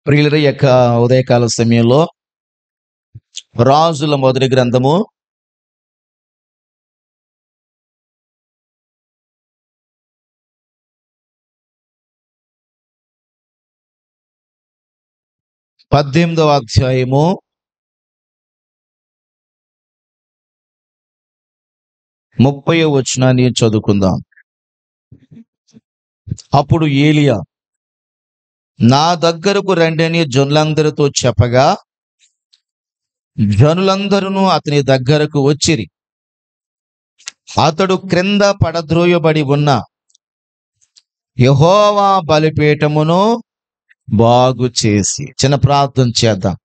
ప్రియుల యొక్క ఉదయకాల సమయంలో రాజుల మొదటి గ్రంథము 18వ అధ్యాయము 30వ వచనాన్ని చదువుకుందాం. అప్పుడు ఏలియా, నా దగ్గరకు రండని జనులందరితో చెప్పగా జనులందరూ అతని దగ్గరకు వచ్చిరి. అతడు క్రింద పడద్రోయబడి ఉన్న యెహోవా బలిపీఠమును బాగు చేసి. చిన్న ప్రార్థన చేద్దాం.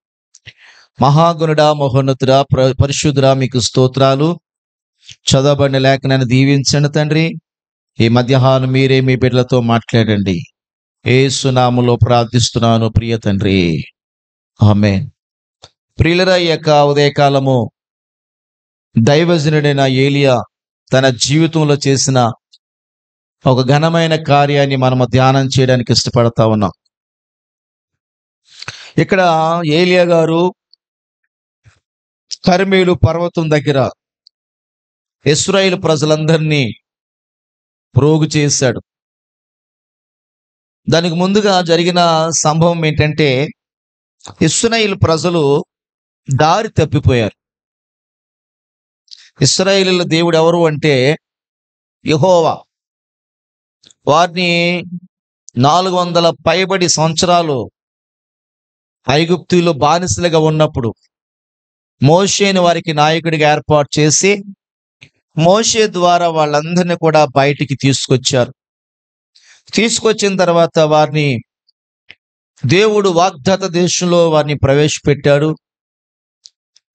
మహాగుణుడా, మహోన్నతుడా, పరిశుద్ధుడా, మీకు స్తోత్రాలు. చదవబడిన లేఖనాన్ని దీవించండి తండ్రి. ఈ మధ్యాహ్నం మీరే మీ బిడ్డలతో మాట్లాడండి. యేసు నామములో ప్రార్థిస్తున్నాను ప్రియ తండ్రి, ఆమేన్. ప్రియులరా, ఈ యొక్క ఉదయకాలము దైవజనుడైన ఏలియా తన జీవితంలో చేసిన ఒక ఘనమైన కార్యాన్ని మనము ధ్యానం చేయడానికి ఇష్టపడతా ఉన్నాం. ఇక్కడ ఏలియా గారు కర్మేలు పర్వతం దగ్గర ఇశ్రాయేలు ప్రజలందరినీ ప్రోగు చేశాడు. దానికి ముందుగా జరిగిన సంభవం ఏంటంటే, ఇశ్రాయేలు ప్రజలు దారి తప్పిపోయారు. ఇశ్రాయేలీయుల దేవుడు ఎవరు అంటే యెహోవా. వారిని 400 పైబడి సంవత్సరాలు ఐగుప్తులో బానిసలుగా ఉన్నప్పుడు మోషేని వారికి నాయకుడిగా ఏర్పాటు చేసి మోషే ద్వారా వాళ్ళందరినీ కూడా బయటికి తీసుకొచ్చారు. తీసుకొచ్చిన తర్వాత వారిని దేవుడు వాగ్దాత దేశంలో వారిని ప్రవేశపెట్టాడు.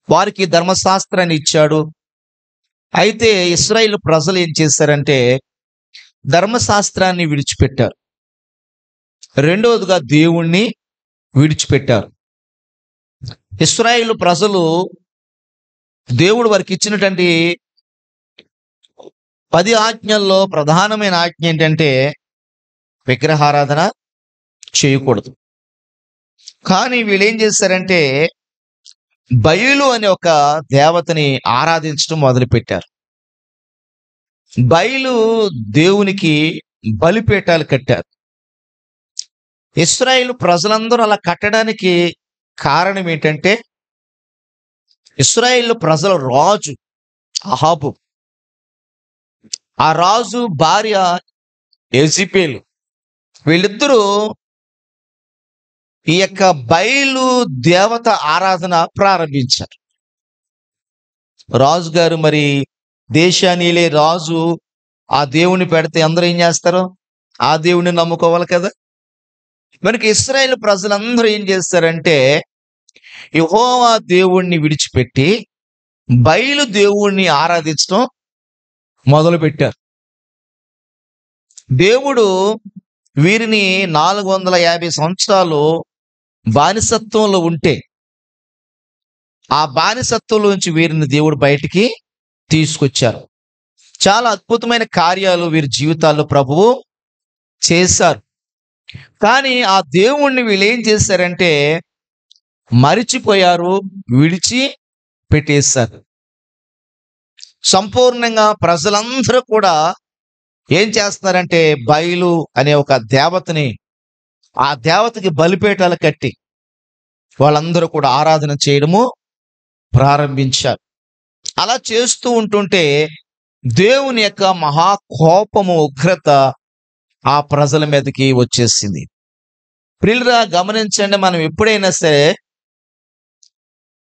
వారికి ధర్మశాస్త్రాన్ని ఇచ్చాడు. అయితే ఇశ్రాయేలు ప్రజలు ఏం చేశారంటే ధర్మశాస్త్రాన్ని విడిచిపెట్టారు. రెండవదిగా దేవుణ్ణి విడిచిపెట్టారు. ఇశ్రాయేలు ప్రజలు దేవుడు వారికి ఇచ్చినటువంటి 10 ఆజ్ఞల్లో ప్రధానమైన ఆజ్ఞ ఏంటంటే విగ్రహారాధన చేయకూడదు. కానీ వీళ్ళు ఏం చేశారంటే బయలు అనే ఒక దేవతని ఆరాధించడం మొదలుపెట్టారు. బయలు దేవునికి బలిపీఠాలు కట్టారు. ఇశ్రాయేలు ప్రజలందరూ అలా కట్టడానికి కారణం ఏంటంటే ఇశ్రాయేలు ప్రజల రాజు అహాబు, ఆ రాజు భార్య యెజెబెలు, వీళ్ళిద్దరూ ఈ యొక్క బయలు దేవత ఆరాధన ప్రారంభించారు. రాజు గారు మరి దేశానిలే రాజు ఆ దేవుని పెడితే అందరూ ఏం చేస్తారు? ఆ దేవుని నమ్ముకోవాలి కదా. మనకి ఇశ్రాయేలు ప్రజలందరూ ఏం చేస్తారంటే యెహోవా దేవుణ్ణి విడిచిపెట్టి బయలు దేవుణ్ణి ఆరాధించడం మొదలుపెట్టారు. దేవుడు వీరిని 450 సంవత్సరాలు బానిసత్వంలో ఉంటే ఆ బానిసత్వంలోంచి వీరిని దేవుడు బయటికి తీసుకొచ్చారు. చాలా అద్భుతమైన కార్యాలు వీరి జీవితాల్లో ప్రభువు చేశారు. కానీ ఆ దేవుణ్ణి వీళ్ళు ఏం చేశారంటే మరిచిపోయారు, విడిచి పెట్టేశారు. సంపూర్ణంగా ప్రజలందరూ కూడా ఏం చేస్తున్నారంటే బయలు అనే ఒక దేవతని, ఆ దేవతకి బలిపీఠాలు కట్టి వాళ్ళందరూ కూడా ఆరాధన చేయడము ప్రారంభించారు. అలా చేస్తూ ఉంటుంటే దేవుని యొక్క మహాకోపము, ఉగ్రత ఆ ప్రజల మీదకి వచ్చేసింది. ప్రియులారా, గమనించండి, మనం ఎప్పుడైనా సరే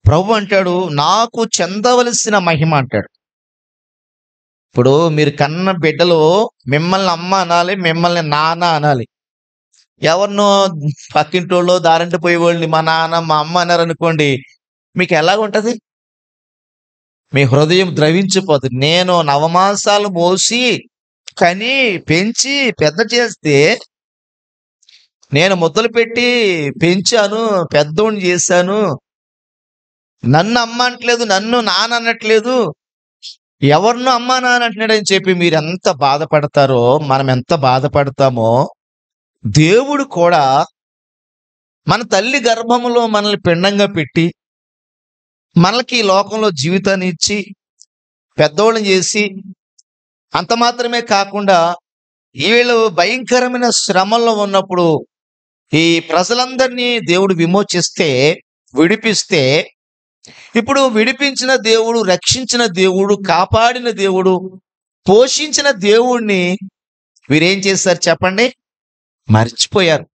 ప్రభు అంటాడు నాకు చెందవలసిన మహిమ అంటాడు. ఇప్పుడు మీరు కన్న బిడ్డలు మిమ్మల్ని అమ్మ అనాలి, మిమ్మల్ని నాన్న అనాలి. ఎవరినో పక్కింటోళ్ళు దారంటే పోయేవాళ్ళని మా నాన్న మా అమ్మ అన్నారనుకోండి, మీకు ఎలాగుంటది? మీ హృదయం ద్రవించిపోతుంది. నేను నవమాసాలు మోసి కని పెంచి పెద్ద చేస్తే, నేను ముద్దలు పెట్టి పెంచాను, పెద్దోడిని చేశాను, నన్ను అమ్మ అనట్లేదు, నన్ను నాన్న అనట్లేదు, ఎవరినో అమ్మా నాన్న అంటున్నాడని చెప్పి మీరు ఎంత బాధపడతారో, మనం ఎంత బాధపడతామో దేవుడు కూడా మన తల్లి గర్భములో మనల్ని పిండంగా పెట్టి మనకి ఈ లోకంలో జీవితాన్ని ఇచ్చి పెద్దోళ్ళని చేసి, అంత మాత్రమే కాకుండా వీళ్ళు భయంకరమైన శ్రమల్లో ఉన్నప్పుడు ఈ ప్రజలందరినీ దేవుడు విమోచిస్తే, విడిపిస్తే, ఇప్పుడు విడిపించిన దేవుడు, రక్షించిన దేవుడు, కాపాడిన దేవుడు, పోషించిన దేవుణ్ణి వీరేం చేశారు చెప్పండి? మర్చిపోయారు.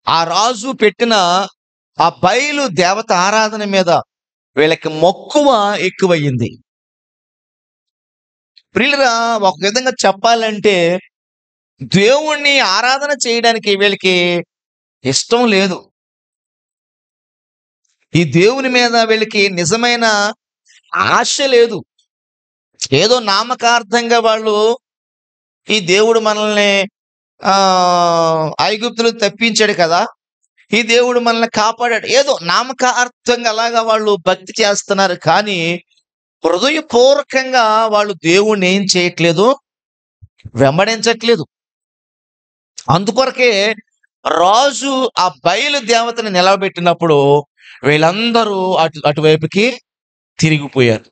ఆ రాజు పెట్టిన ఆ బయలు దేవత ఆరాధన మీద వీళ్ళకి మక్కువ ఎక్కువయ్యింది. ప్రియులరా, ఒక విధంగా చెప్పాలంటే దేవుణ్ణి ఆరాధన చేయడానికి వీళ్ళకి ఇష్టం లేదు. ఈ దేవుని మీద వీళ్ళకి నిజమైన ఆశ లేదు. ఏదో నామకార్థంగా వాళ్ళు ఈ దేవుడు మనల్ని ఐగుప్తులు తప్పించాడు కదా, ఈ దేవుడు మనల్ని కాపాడాడు, ఏదో నామకార్థంగా అలాగా వాళ్ళు భక్తి చేస్తున్నారు. కానీ హృదయపూర్వకంగా వాళ్ళు దేవుణ్ణి ఏం చేయట్లేదు, వెంబడించట్లేదు. అందుకొరకే రాజు ఆ బయలు దేవతని నిలబెట్టినప్పుడు వీళ్ళందరూ అటువైపుకి తిరిగిపోయారు.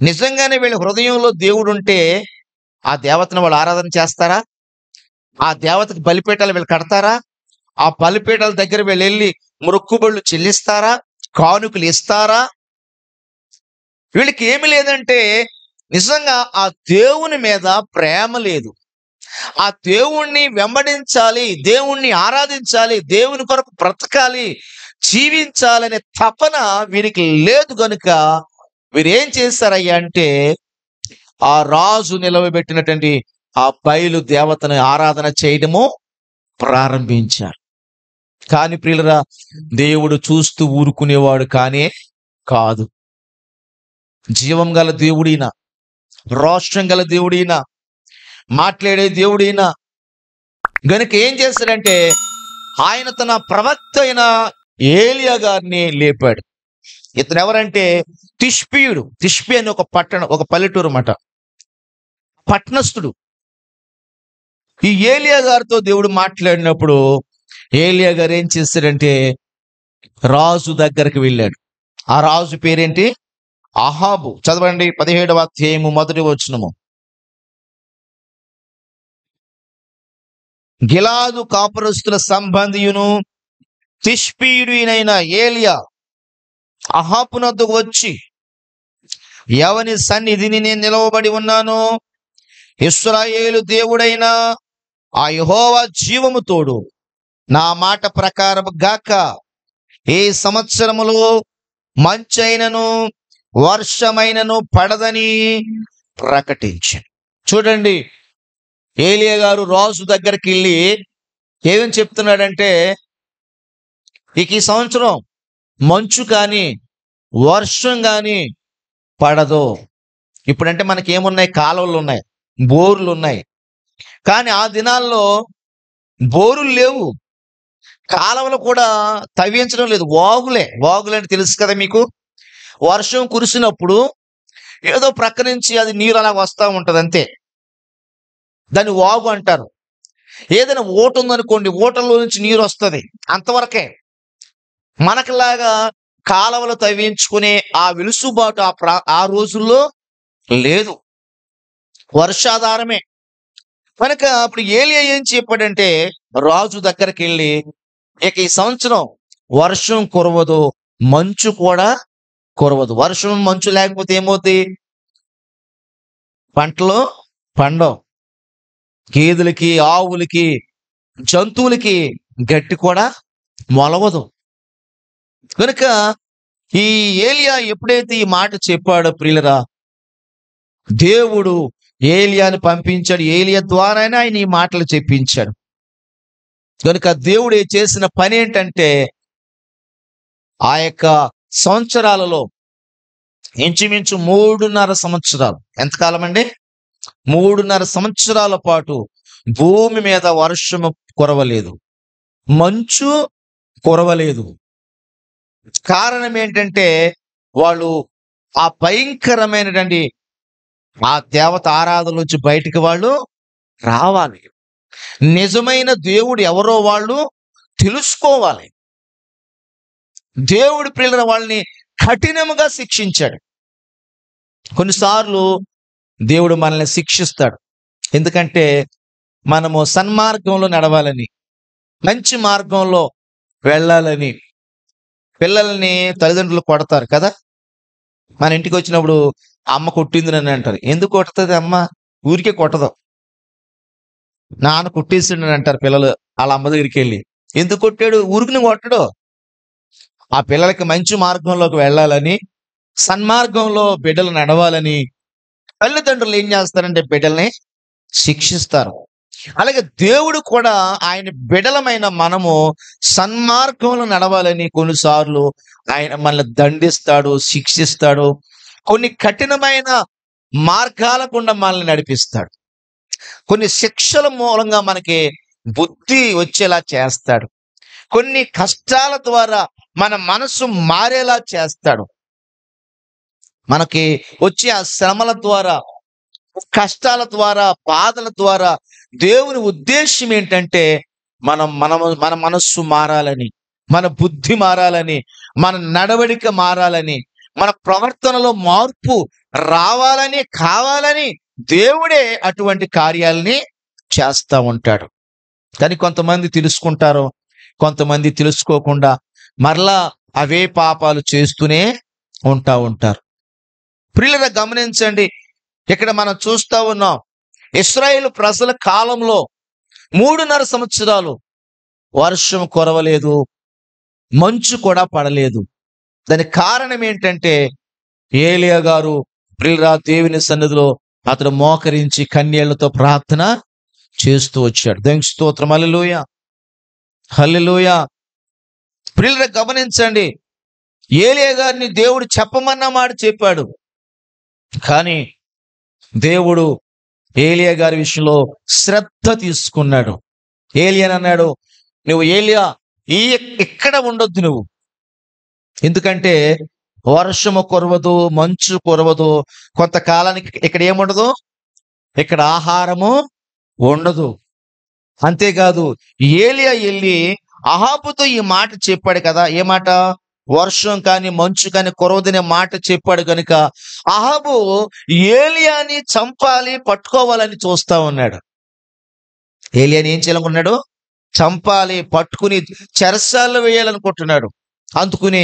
నిజంగానే వీళ్ళ హృదయంలో దేవుడు ఉంటే ఆ దేవతను వాళ్ళు ఆరాధన చేస్తారా? ఆ దేవతకి బలిపీఠాలు వీళ్ళు కడతారా? ఆ బలిపీఠాల దగ్గర వీళ్ళు వెళ్ళి మొక్కుబళ్ళు చెల్లిస్తారా? కానుకలు ఇస్తారా? వీళ్ళకి ఏమి లేదంటే నిజంగా ఆ దేవుని మీద ప్రేమ లేదు. ఆ దేవుణ్ణి వెంబడించాలి, దేవుణ్ణి ఆరాధించాలి, దేవుని కొరకు బ్రతకాలి, జీవించాలనే తపన వీరికి లేదు. గనుక వీరేం చేశారయ్యా అంటే ఆ రాజు నిలవబెట్టినటువంటి ఆ బయలు దేవతను ఆరాధన చేయడము ప్రారంభించారు. కానీ ప్రియులరా, దేవుడు చూస్తూ ఊరుకునేవాడు కానే కాదు. జీవం గల దేవుడైనా, రోషం గల దేవుడైనా, మాట్లాడే దేవుడైనా గనుక ఏం చేశాడంటే ఆయన తన ప్రవక్త అయిన ఏలియా గారిని లేపాడు. ఇతను ఎవరంటే తిష్పీయుడు. తిష్పి అని ఒక పట్టణం, ఒక పల్లెటూరు మాట, పట్టణస్థుడు. ఈ ఏలియా గారితో దేవుడు మాట్లాడినప్పుడు ఏలియా గారు ఏం చేశాడంటే రాజు దగ్గరికి వెళ్ళాడు. ఆ రాజు పేరేంటి? అహాబు. చదవండి 17వ అధ్యాయము 1వ వచనము. గిలాదు కాపురస్తుల సంబంధియును తిష్పీయుడైన ఏలియా అహాబునొద్దకు వచ్చి, ఎవని సన్నిధిని నేను నిలవబడి ఉన్నాను, ఇశ్రాయేలు దేవుడైన ఆ యెహోవా జీవము తోడు, నా మాట ప్రకారం గాక ఏ సంవత్సరములో మంచైనను వర్షమైనను పడదని ప్రకటించాను. చూడండి, ఏలియా గారు రాజు దగ్గరికి వెళ్ళి ఏమని చెప్తున్నాడంటే, ఇక ఈ సంవత్సరం మంచు కానీ వర్షం కానీ పడదు. ఇప్పుడంటే మనకి ఏమున్నాయి? కాలువలు ఉన్నాయి, బోర్లు ఉన్నాయి. కానీ ఆ దినాల్లో బోరులు లేవు, కాలువలు కూడా తవ్వించడం లేదు. వాగులే అంటే తెలుసు కదా మీకు. వర్షం కురిసినప్పుడు ఏదో ప్రక్క నుంచి అది నీరు అలా వస్తూ ఉంటుంది, అంతే. దాన్ని వాగు అంటారు. ఏదైనా ఊట ఉందనుకోండి, ఊటలో నుంచి నీరు వస్తుంది, అంతవరకే. మనకులాగా కాలువలు తవ్వించుకునే ఆ వెలుసుబాటు ఆ రోజుల్లో లేదు, వర్షాధారమే. కనుక అప్పుడు ఏలియా ఏం చెప్పాడంటే రాజు దగ్గరికి వెళ్ళి, ఇక ఈ సంవత్సరం వర్షం కురవదు, మంచు కూడా కురవదు. వర్షం మంచు లేకపోతే ఏమవుతుంది? పంటలు పండవు, గేదెలకి, ఆవులకి, జంతువులకి గడ్డి కూడా మొలవదు. కనుక ఈ ఏలియా ఎప్పుడైతే ఈ మాట చెప్పాడో ప్రియులరా, దేవుడు ఏలియాని పంపించాడు. ఏలియా ద్వారానే ఆయన ఈ మాటలు చెప్పించాడు. కనుక దేవుడు చేసిన పని ఏంటంటే ఆ యొక్క సంవత్సరాలలో ఇంచుమించు 3.5 సంవత్సరాలు, ఎంతకాలం అండి? 3.5 సంవత్సరాల పాటు భూమి మీద వర్షము కురవలేదు, మంచు కురవలేదు. కారణం ఏంటంటే వాళ్ళు ఆ భయంకరమైనటువంటి ఆ దేవత ఆరాధన నుంచి బయటికి వాళ్ళు రావాలి. నిజమైన దేవుడు ఎవరో వాళ్ళు తెలుసుకోవాలి. దేవుడు ప్రియులైన వాళ్ళని కఠినముగా శిక్షించాడు. కొన్నిసార్లు దేవుడు మనల్ని శిక్షిస్తాడు. ఎందుకంటే మనము సన్మార్గంలో నడవాలని, మంచి మార్గంలో వెళ్ళాలని. పిల్లల్ని తల్లిదండ్రులు కొడతారు కదా. మన ఇంటికి వచ్చినప్పుడు అమ్మ కొట్టింది నన్ను అంటారు. ఎందుకు కొడుతుంది అమ్మ? ఊరికే కొట్టదు. నాన్న కొట్టేసిండు అంటారు పిల్లలు వాళ్ళ అమ్మ దగ్గరికి వెళ్ళి. ఎందుకు కొట్టాడు? ఊరికి కొట్టడు. ఆ పిల్లలకి మంచి మార్గంలోకి వెళ్ళాలని, సన్మార్గంలో బిడ్డలు నడవాలని తల్లిదండ్రులు ఏం చేస్తారంటే బిడ్డల్ని శిక్షిస్తారు. అలాగే దేవుడు కూడా ఆయన బిడ్డలమైన మనము సన్మార్గంలో నడవాలని కొన్నిసార్లు ఆయన మనల్ని దండిస్తాడు, శిక్షిస్తాడు. కొన్ని కఠినమైన మార్గాల గుండా మనల్ని నడిపిస్తాడు. కొన్ని శిక్షల మూలంగా మనకి బుద్ధి వచ్చేలా చేస్తాడు. కొన్ని కష్టాల ద్వారా మన మనసు మారేలా చేస్తాడు. మనకి వచ్చే ఆ శ్రమల ద్వారా, కష్టాల ద్వారా, బాధల ద్వారా దేవుని ఉద్దేశం ఏంటంటే మన మనస్సు మారాలని, మన బుద్ధి మారాలని, మన నడవడిక మారాలని, మన ప్రవర్తనలో మార్పు రావాలని, కావాలని దేవుడే అటువంటి కార్యాలని చేస్తూ ఉంటాడు. కానీ కొంతమంది తెలుసుకుంటారు, కొంతమంది తెలుసుకోకుండా మరలా అవే పాపాలు చేస్తూనే ఉంటారు. ప్రియులారా గమనించండి, ఇక్కడ మనం చూస్తా ఉన్నాం ఇశ్రాయేలు ప్రజల కాలంలో 3.5 సంవత్సరాలు వర్షం కురవలేదు, మంచు కూడా పడలేదు. దానికి కారణం ఏంటంటే ఏలియా గారు ప్రియులారా దేవుని సన్నిధిలో అతడు మోకరించి కన్నీళ్లతో ప్రార్థన చేస్తూ వచ్చాడు. దేవునికి స్తోత్రం. హల్లెలూయా, హల్లెలూయా. ప్రియులారా గమనించండి, ఏలియా గారిని దేవుడు చెప్పమన్న మాట చెప్పాడు. కానీ దేవుడు ఏలియా గారి విషయంలో శ్రద్ధ తీసుకున్నాడు. ఏలియాని అన్నాడు, నువ్వు ఏలియా ఇక్కడ ఉండొద్దు నువ్వు. ఎందుకంటే వర్షము కురవదు, మంచు కురవదు, కొంతకాలానికి ఇక్కడ ఏముండదు, ఇక్కడ ఆహారము ఉండదు. అంతేకాదు ఏలియా వెళ్ళి అహాబుతో ఈ మాట చెప్పాడు కదా. ఏ మాట? వర్షం కానీ మంచు కానీ కురవదనే మాట చెప్పాడు కనుక అహాబు ఏలియాని చంపాలి, పట్టుకోవాలని చూస్తా ఉన్నాడు. ఏలియాని ఏం చేయాలనుకున్నాడు? చంపాలి, పట్టుకుని చెరసాల్లో వేయాలనుకుంటున్నాడు. అందుకుని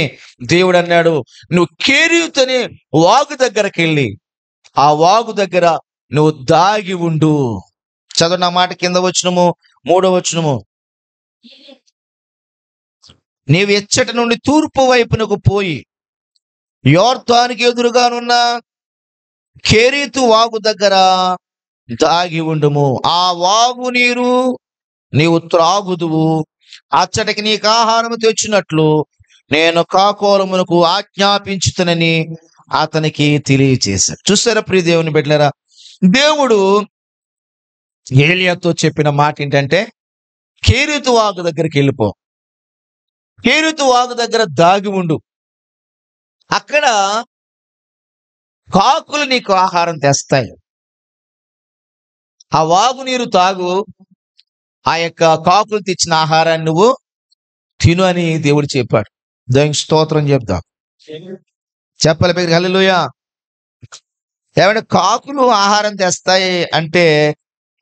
దేవుడు అన్నాడు, నువ్వు కేరీతు అనే వాగు దగ్గరికి వెళ్ళి ఆ వాగు దగ్గర నువ్వు దాగి ఉండు. చదువు నా మాట, కింద వచనము 3వ వచనము. నీవు ఎచ్చటి నుండి తూర్పు వైపునకు పోయి యోర్దానుకి ఎదురుగానున్న కేరీతు వాగు దగ్గర దాగి ఉండుము. ఆ వాగు నీరు నీవు త్రాగుదువు. అచ్చటికి నీకు ఆహారము తెచ్చినట్లు నేను కాకోలమునకు ఆజ్ఞాపించుతనని అతనికి తెలియచేశాడు. చూసారా ప్రియ దేవుని బిడ్డలారా, దేవుడు ఏలియాతో చెప్పిన మాట ఏంటంటే కేరీతు వాగు దగ్గరికి వెళ్ళిపో, కేరీతు వాగు దగ్గర దాగి ఉండు, అక్కడ కాకులు నీకు ఆహారం తెస్తాయి, ఆ వాగు నీరు తాగు, ఆ యొక్క కాకులు తెచ్చిన ఆహారాన్ని నువ్వు తిను అని దేవుడు చెప్పాడు. దేవునికి స్తోత్రం చెప్దాం. చెప్పాలి పేరు. హల్లెలూయా. ఏమంటే కాకులు ఆహారం తెస్తాయి అంటే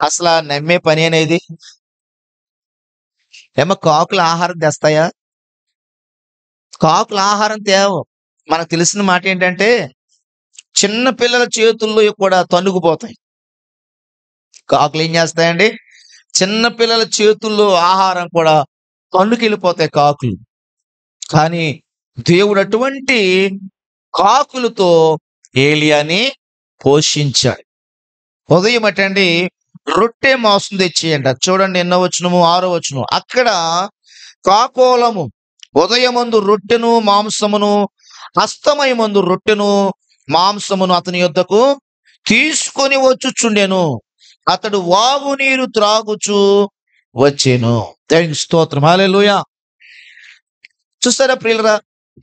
అసలు నమ్మే పని అనేది? ఏమో కాకులు ఆహారం తెస్తాయా? కాకులు ఆహారం తేవు. మనకు తెలిసిన మాట ఏంటంటే చిన్న పిల్లల చేతుల్లో కూడా తన్నుకుపోతాయి. కాకులు ఏం చేస్తాయండి? చిన్న పిల్లల చేతుల్లో ఆహారం కూడా తన్నుకెళ్ళిపోతాయి కాకులు. కానీ దేవుడు అటువంటి కాకులతో ఏలియాని పోషించాడు. ఉదయం అటండి రొట్టె మాంసం తెచ్చేయండి. చూడండి ఎన్నో వచనము, 6వ వచనం. అక్కడ కాకోలము ఉదయమందు రొట్టెను మాంసమును, అస్తమయమందు రొట్టెను మాంసమును అతని యొద్దకు తీసుకొని వచ్చుచుండెను. అతడు వాగు నీరు త్రాగుచు వచ్చెను. దేవునికి స్తోత్రం. హల్లెలూయా. చూస్తారా ప్రియులరా,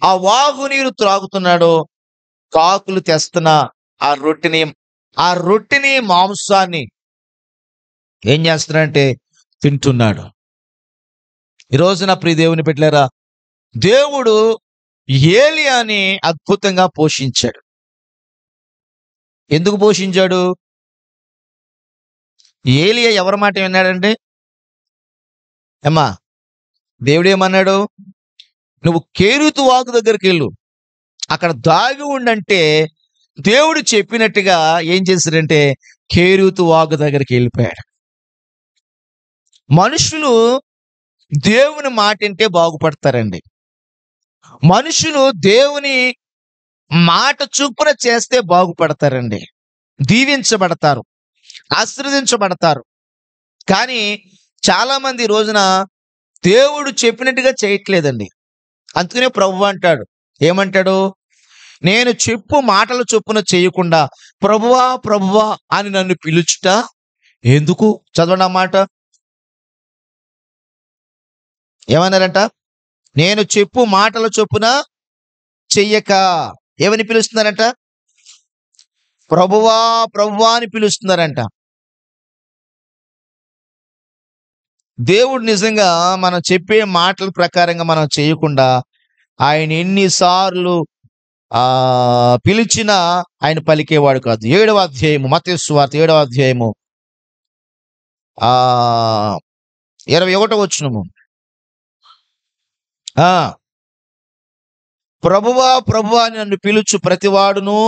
ఆ వాగు నీరు త్రాగుతున్నాడు, కాకులు తెస్తున్న ఆ రొట్టెని మాంసాన్ని ఏం చేస్తున్నారంటే తింటున్నాడు. ఈరోజు నా ప్రియ దేవుని బిడ్డలారా, దేవుడు ఏలియాని అద్భుతంగా పోషించాడు. ఎందుకు పోషించాడు? ఏలియా ఎవరి మాట విన్నాడండి? అమ్మా, దేవుడు ఏమన్నాడు? నువ్వు కేరీతు వాగు దగ్గరికి వెళ్ళు, అక్కడ దాగి ఉండంటే దేవుడు చెప్పినట్టుగా ఏం చేశాడంటే కేరీతు వాగు దగ్గరికి వెళ్ళిపోయాడు. మనుషులు దేవుని మాట వింటే బాగుపడతారండి. మనుషులు దేవుని మాట చొప్పున చేస్తే బాగుపడతారండి, దీవించబడతారు, ఆశీర్వదించబడతారు. కానీ చాలా మంది ఈ రోజున దేవుడు చెప్పినట్టుగా చేయట్లేదండి. అందుకనే ప్రభువు అంటాడు, ఏమంటాడు? నేను చెప్పు మాటల చొప్పున చేయకుండా ప్రభువా ప్రభువా అని నన్ను పిలుచుట ఎందుకు? చదవండి ఆ మాట. ఏమన్నారంట? నేను చెప్పు మాటల చొప్పున చెయ్యక. ఏమని పిలుస్తున్నారంట? ప్రభువా ప్రభువా అని పిలుస్తున్నారంట. దేవుడు నిజంగా మనం చెప్పే మాటల ప్రకారంగా మనం చేయకుండా ఆయన ఎన్నిసార్లు పిలిచినా ఆయన పలికేవాడు కాదు. 7వ అధ్యాయము మత్తయి సువార్త 7వ అధ్యాయము 21వ వచనము. ప్రభువా ప్రభువా అని నన్ను పిలుచు ప్రతివాడును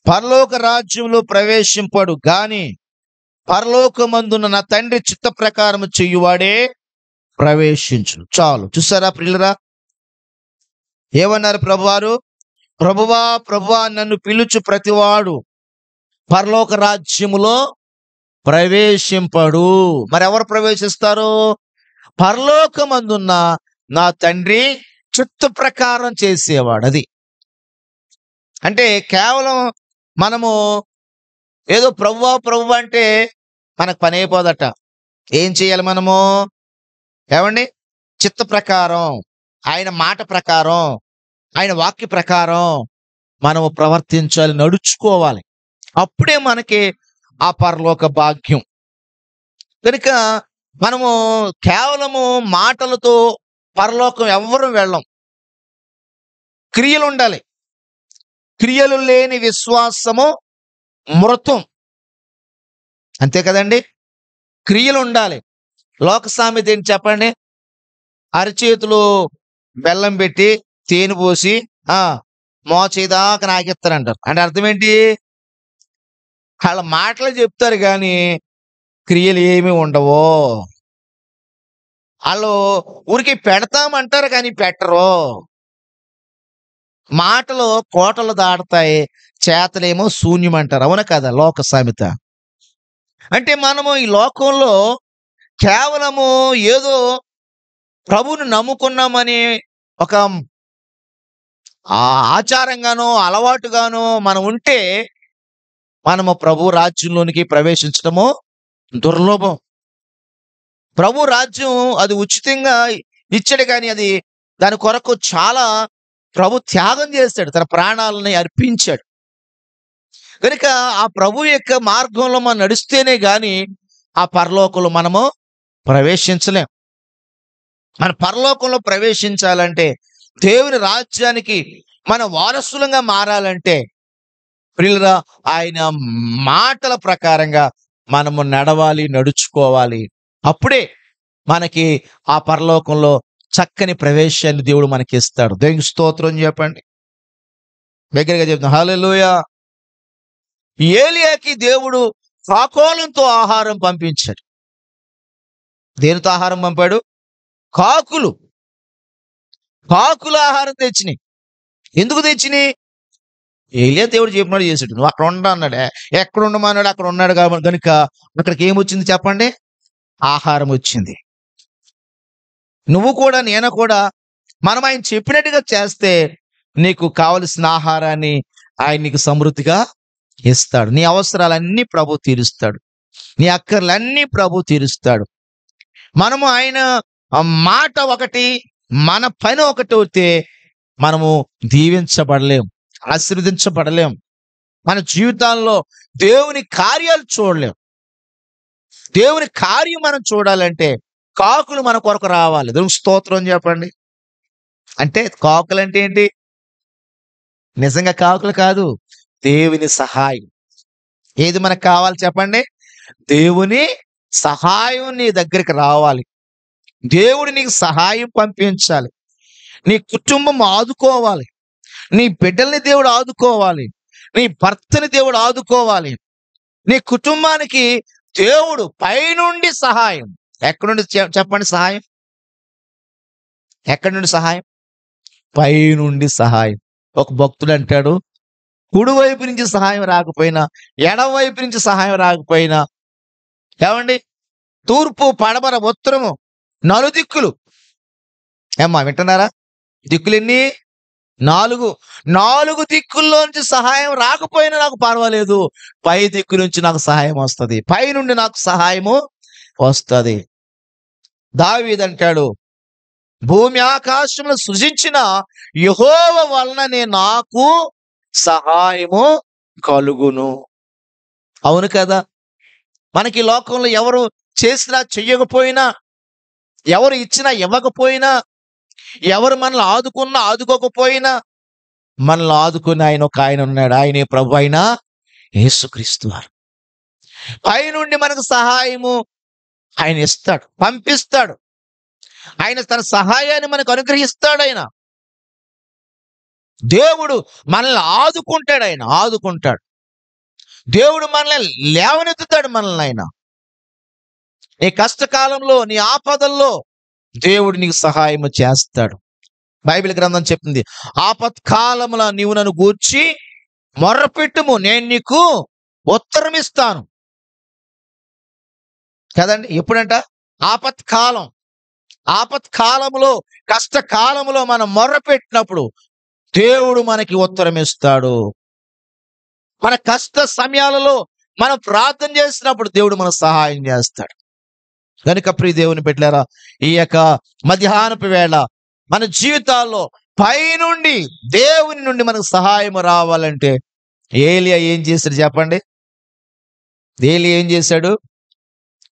పరలోక రాజ్యంలో ప్రవేశింపడు గాని పరలోకమందున్న నా తండ్రి చిత్త ప్రకారం చెయ్యువాడే ప్రవేశించు. చాలు. చూసారా ప్రియులరా, ఏమన్నారు ప్రభువారు? ప్రభువా ప్రభువా నన్ను పిలుచు ప్రతివాడు పరలోక రాజ్యములో ప్రవేశింపడు. మరి ఎవరు ప్రవేశిస్తారు? పరలోకమందున్న నా తండ్రి చిత్త ప్రకారం చేసేవాడు. అది అంటే కేవలం మనము ఏదో ప్రభువా ప్రభువా అంటే మనకు పని అయిపోదట. ఏం చేయాలి మనము? ఏమండి? చిత్త ప్రకారం, ఆయన మాట ప్రకారం, ఆయన వాక్య ప్రకారం మనము ప్రవర్తించాలి, నడుచుకోవాలి. అప్పుడే మనకి ఆ పరలోక భాగ్యం. కనుక మనము కేవలము మాటలతో పరలోకం ఎవ్వరూ వెళ్ళం. క్రియలు ఉండాలి. క్రియలు లేని విశ్వాసము మృతం. అంతే కదండి? క్రియలు ఉండాలి. లోక సామెత ఏంటి చెప్పండి? అరచేతులు బెల్లం పెట్టి తేనె పోసి మోచేదాకా నాకిస్తారంటారు. అంటే అర్థం ఏంటి? వాళ్ళ మాటలు చెప్తారు కానీ క్రియలు ఏమి ఉండవు. వాళ్ళు ఊరికి పెడతామంటారు కానీ పెట్టరు. మాటలు కోటలు దాటుతాయి, చేతలేమో శూన్యం అంటారు. అవునా కదా? లోక సామెత. అంటే మనము ఈ లోకంలో కేవలము ఏదో ప్రభువుని నమ్ముకున్నామని ఒక ఆచారంగానో అలవాటుగానో మనం ఉంటే మనము ప్రభు రాజ్యంలోనికి ప్రవేశించడము దుర్లభం. ప్రభు రాజ్యం అది ఉచితంగా ఇచ్చాడు, కానీ అది దాని కొరకు చాలా ప్రభు త్యాగం చేశాడు, తన ప్రాణాలని అర్పించాడు. కనుక ఆ ప్రభు యొక్క మార్గంలో మనం నడిస్తేనే గాని ఆ పరలోకంలో మనము ప్రవేశించలేం. మన పరలోకంలో ప్రవేశించాలంటే, దేవుని రాజ్యానికి మన వారసులంగా మారాలంటే ప్రియులరా ఆయన మాటల ప్రకారంగా మనము నడవాలి, నడుచుకోవాలి. అప్పుడే మనకి ఆ పరలోకంలో చక్కని ప్రవేశాన్ని దేవుడు మనకి ఇస్తాడు. దేవునికి స్తోత్రం చెప్పండి. దగ్గరగా చెప్తాం హల్లెలూయా. ఏలియాకి దేవుడు కాకోలంతో ఆహారం పంపించాడు. దేనితో ఆహారం పంపాడు? కాకులు ఆహారం తెచ్చినాయి. ఎందుకు తెచ్చినాయి? ఏలియా దేవుడు చెప్పినాడు చేసాడు. నువ్వు అక్కడ ఉండ అన్నాడు. ఎక్కడ ఉండమన్నాడు? అక్కడ ఉన్నాడు కాబట్టి కనుక అక్కడికి ఏమొచ్చింది చెప్పండి? ఆహారం వచ్చింది. నువ్వు కూడా నేను కూడా మనం ఆయన చెప్పినట్టుగా చేస్తే నీకు కావలసిన ఆహారాన్ని ఆయన నీకు సమృద్ధిగా ఇస్తాడు. నీ అవసరాలన్నీ ప్రభు తీరుస్తాడు, నీ అక్కర్లన్నీ ప్రభు తీరుస్తాడు. మనము ఆయన మాట ఒకటి, మన పని ఒకటి అయితే మనము దీవించబడలేం, ఆశీర్వదించబడలేం. మన జీవితాల్లో దేవుని కార్యాలు చూడలేం. దేవుని కార్యం మనం చూడాలంటే కాకులు మన కొరకు రావాలి. దేవునికి స్తోత్రం చెప్పండి. అంటే కాకులు అంటే ఏంటి? నిజంగా కాకులు కాదు, దేవుని సహాయం. ఏది మనకు కావాలి చెప్పండి? దేవుని సహాయం నీ దగ్గరికి రావాలి. దేవుడు నీకు సహాయం పంపించాలి. నీ కుటుంబం ఆదుకోవాలి. నీ బిడ్డల్ని దేవుడు ఆదుకోవాలి. నీ భర్తని దేవుడు ఆదుకోవాలి. నీ కుటుంబానికి దేవుడు పైనుండి సహాయం. ఎక్కడి నుండి చెప్పండి సహాయం? ఎక్కడి నుండి సహాయం? పైనుండి సహాయం. ఒక భక్తుడు అంటాడు, కుడివైపు నుంచి సహాయం రాకపోయినా, ఎడమవైపు నుంచి సహాయం రాకపోయినా, ఏమండి, తూర్పు పడమర ఉత్తరము నలుదిక్కులు, ఏమ్మా వింటున్నారా? దిక్కులెన్ని? 4. 4 దిక్కుల్లోంచి సహాయం రాకపోయినా నాకు పర్వాలేదు, పై దిక్కు నుంచి నాకు సహాయం వస్తుంది, పై నుండి నాకు సహాయము వస్తుంది. దావీదంటాడు, భూమి ఆకాశములను సృజించిన యెహోవా వలననే నాకు సహాయము కలుగును. అవును కదా? మనకి ఈ లోకంలో ఎవరు చేసినా చెయ్యకపోయినా, ఎవరు ఇచ్చినా ఇవ్వకపోయినా, ఎవరు మనల్ని ఆదుకున్నా ఆదుకోకపోయినా, మనల్ని ఆదుకుని ఒక ఆయన ఉన్నాడు. ఆయనే ప్రభు అయిన యేసుక్రీస్తు వారు. పైనుండి మనకు సహాయము ఆయన ఇస్తాడు, పంపిస్తాడు. ఆయన తన సహాయాన్ని మనకు అనుగ్రహిస్తాడు. దేవుడు మనల్ని ఆదుకుంటాడు. ఆయన ఆదుకుంటాడు. దేవుడు మనల్ని లేవనెత్తుతాడు. మనల్ని నీ కష్టకాలంలో, నీ ఆపదల్లో దేవుడు నీకు సహాయము చేస్తాడు. బైబిల్ గ్రంథం చెప్తుంది, ఆపత్కాలముల నీవు నన్ను గూర్చి మొర్రపెట్టుము, నేను నీకు ఉత్తరం ఇస్తాను. కదండి? ఎప్పుడంట? ఆపత్కాలంలో, కష్టకాలంలో మనం మొర్రపెట్టినప్పుడు దేవుడు మనకి ఉత్తరం ఇస్తాడు. మన కష్ట సమయాలలో మనం ప్రార్థన చేసినప్పుడు దేవుడు మనకు సహాయం చేస్తాడు. కనుక ప్రియ దేవుని బిడ్డలారా, ఈ యొక్క మధ్యాహ్నపు వేళ మన జీవితాల్లో పైనుండి దేవుని నుండి మనకు సహాయం రావాలంటే ఏలియా ఏం చేశాడు చెప్పండి? ఏలియా ఏం చేశాడు?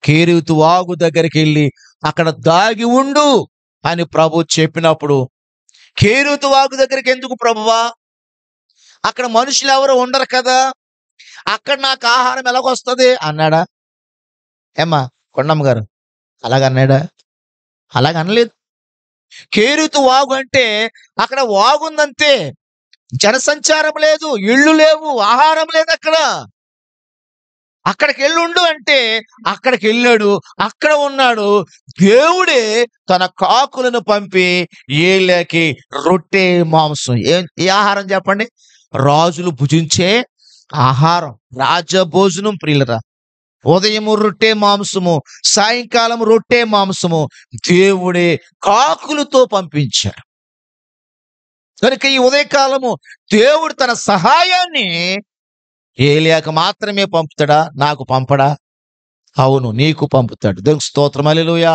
కేరీతు వాగు దగ్గరికి వెళ్ళి అక్కడ దాగి ఉండు అని ప్రభు చెప్పినప్పుడు, కేరీతు వాగు దగ్గరికి ఎందుకు ప్రభువా? అక్కడ మనుషులు ఎవరు ఉండరు కదా, అక్కడ నాకు ఆహారం ఎలాగొస్తుంది అన్నాడా? ఏమ్మా కొండమ్మ గారు, అలాగన్నాడా? అలాగనలేదు. కేరీతు వాగు అంటే అక్కడ వాగుందంతే, జనసంచారం లేదు, ఇళ్ళు లేవు, ఆహారం లేదు. అక్కడికి వెళ్ళుండు అంటే అక్కడికి వెళ్ళాడు. అక్కడ ఉన్నాడు. దేవుడే తన కాకులను పంపి ఏలియాకి రొట్టె మాంసం, ఏ ఆహారం చెప్పండి? రాజులు భుజించే ఆహారం, రాజభోజనం. ప్రియులరా, ఉదయం రొట్టె మాంసము, సాయంకాలం రొట్టె మాంసము దేవుడే కాకులతో పంపించాడు. కనుక ఈ ఉదయకాలము దేవుడు తన సహాయాన్ని ఏలియాకు మాత్రమే పంపుతాడా? నాకు పంపడా? అవును, నీకు పంపుతాడు. దేవునికి స్తోత్రం, హల్లెలూయా.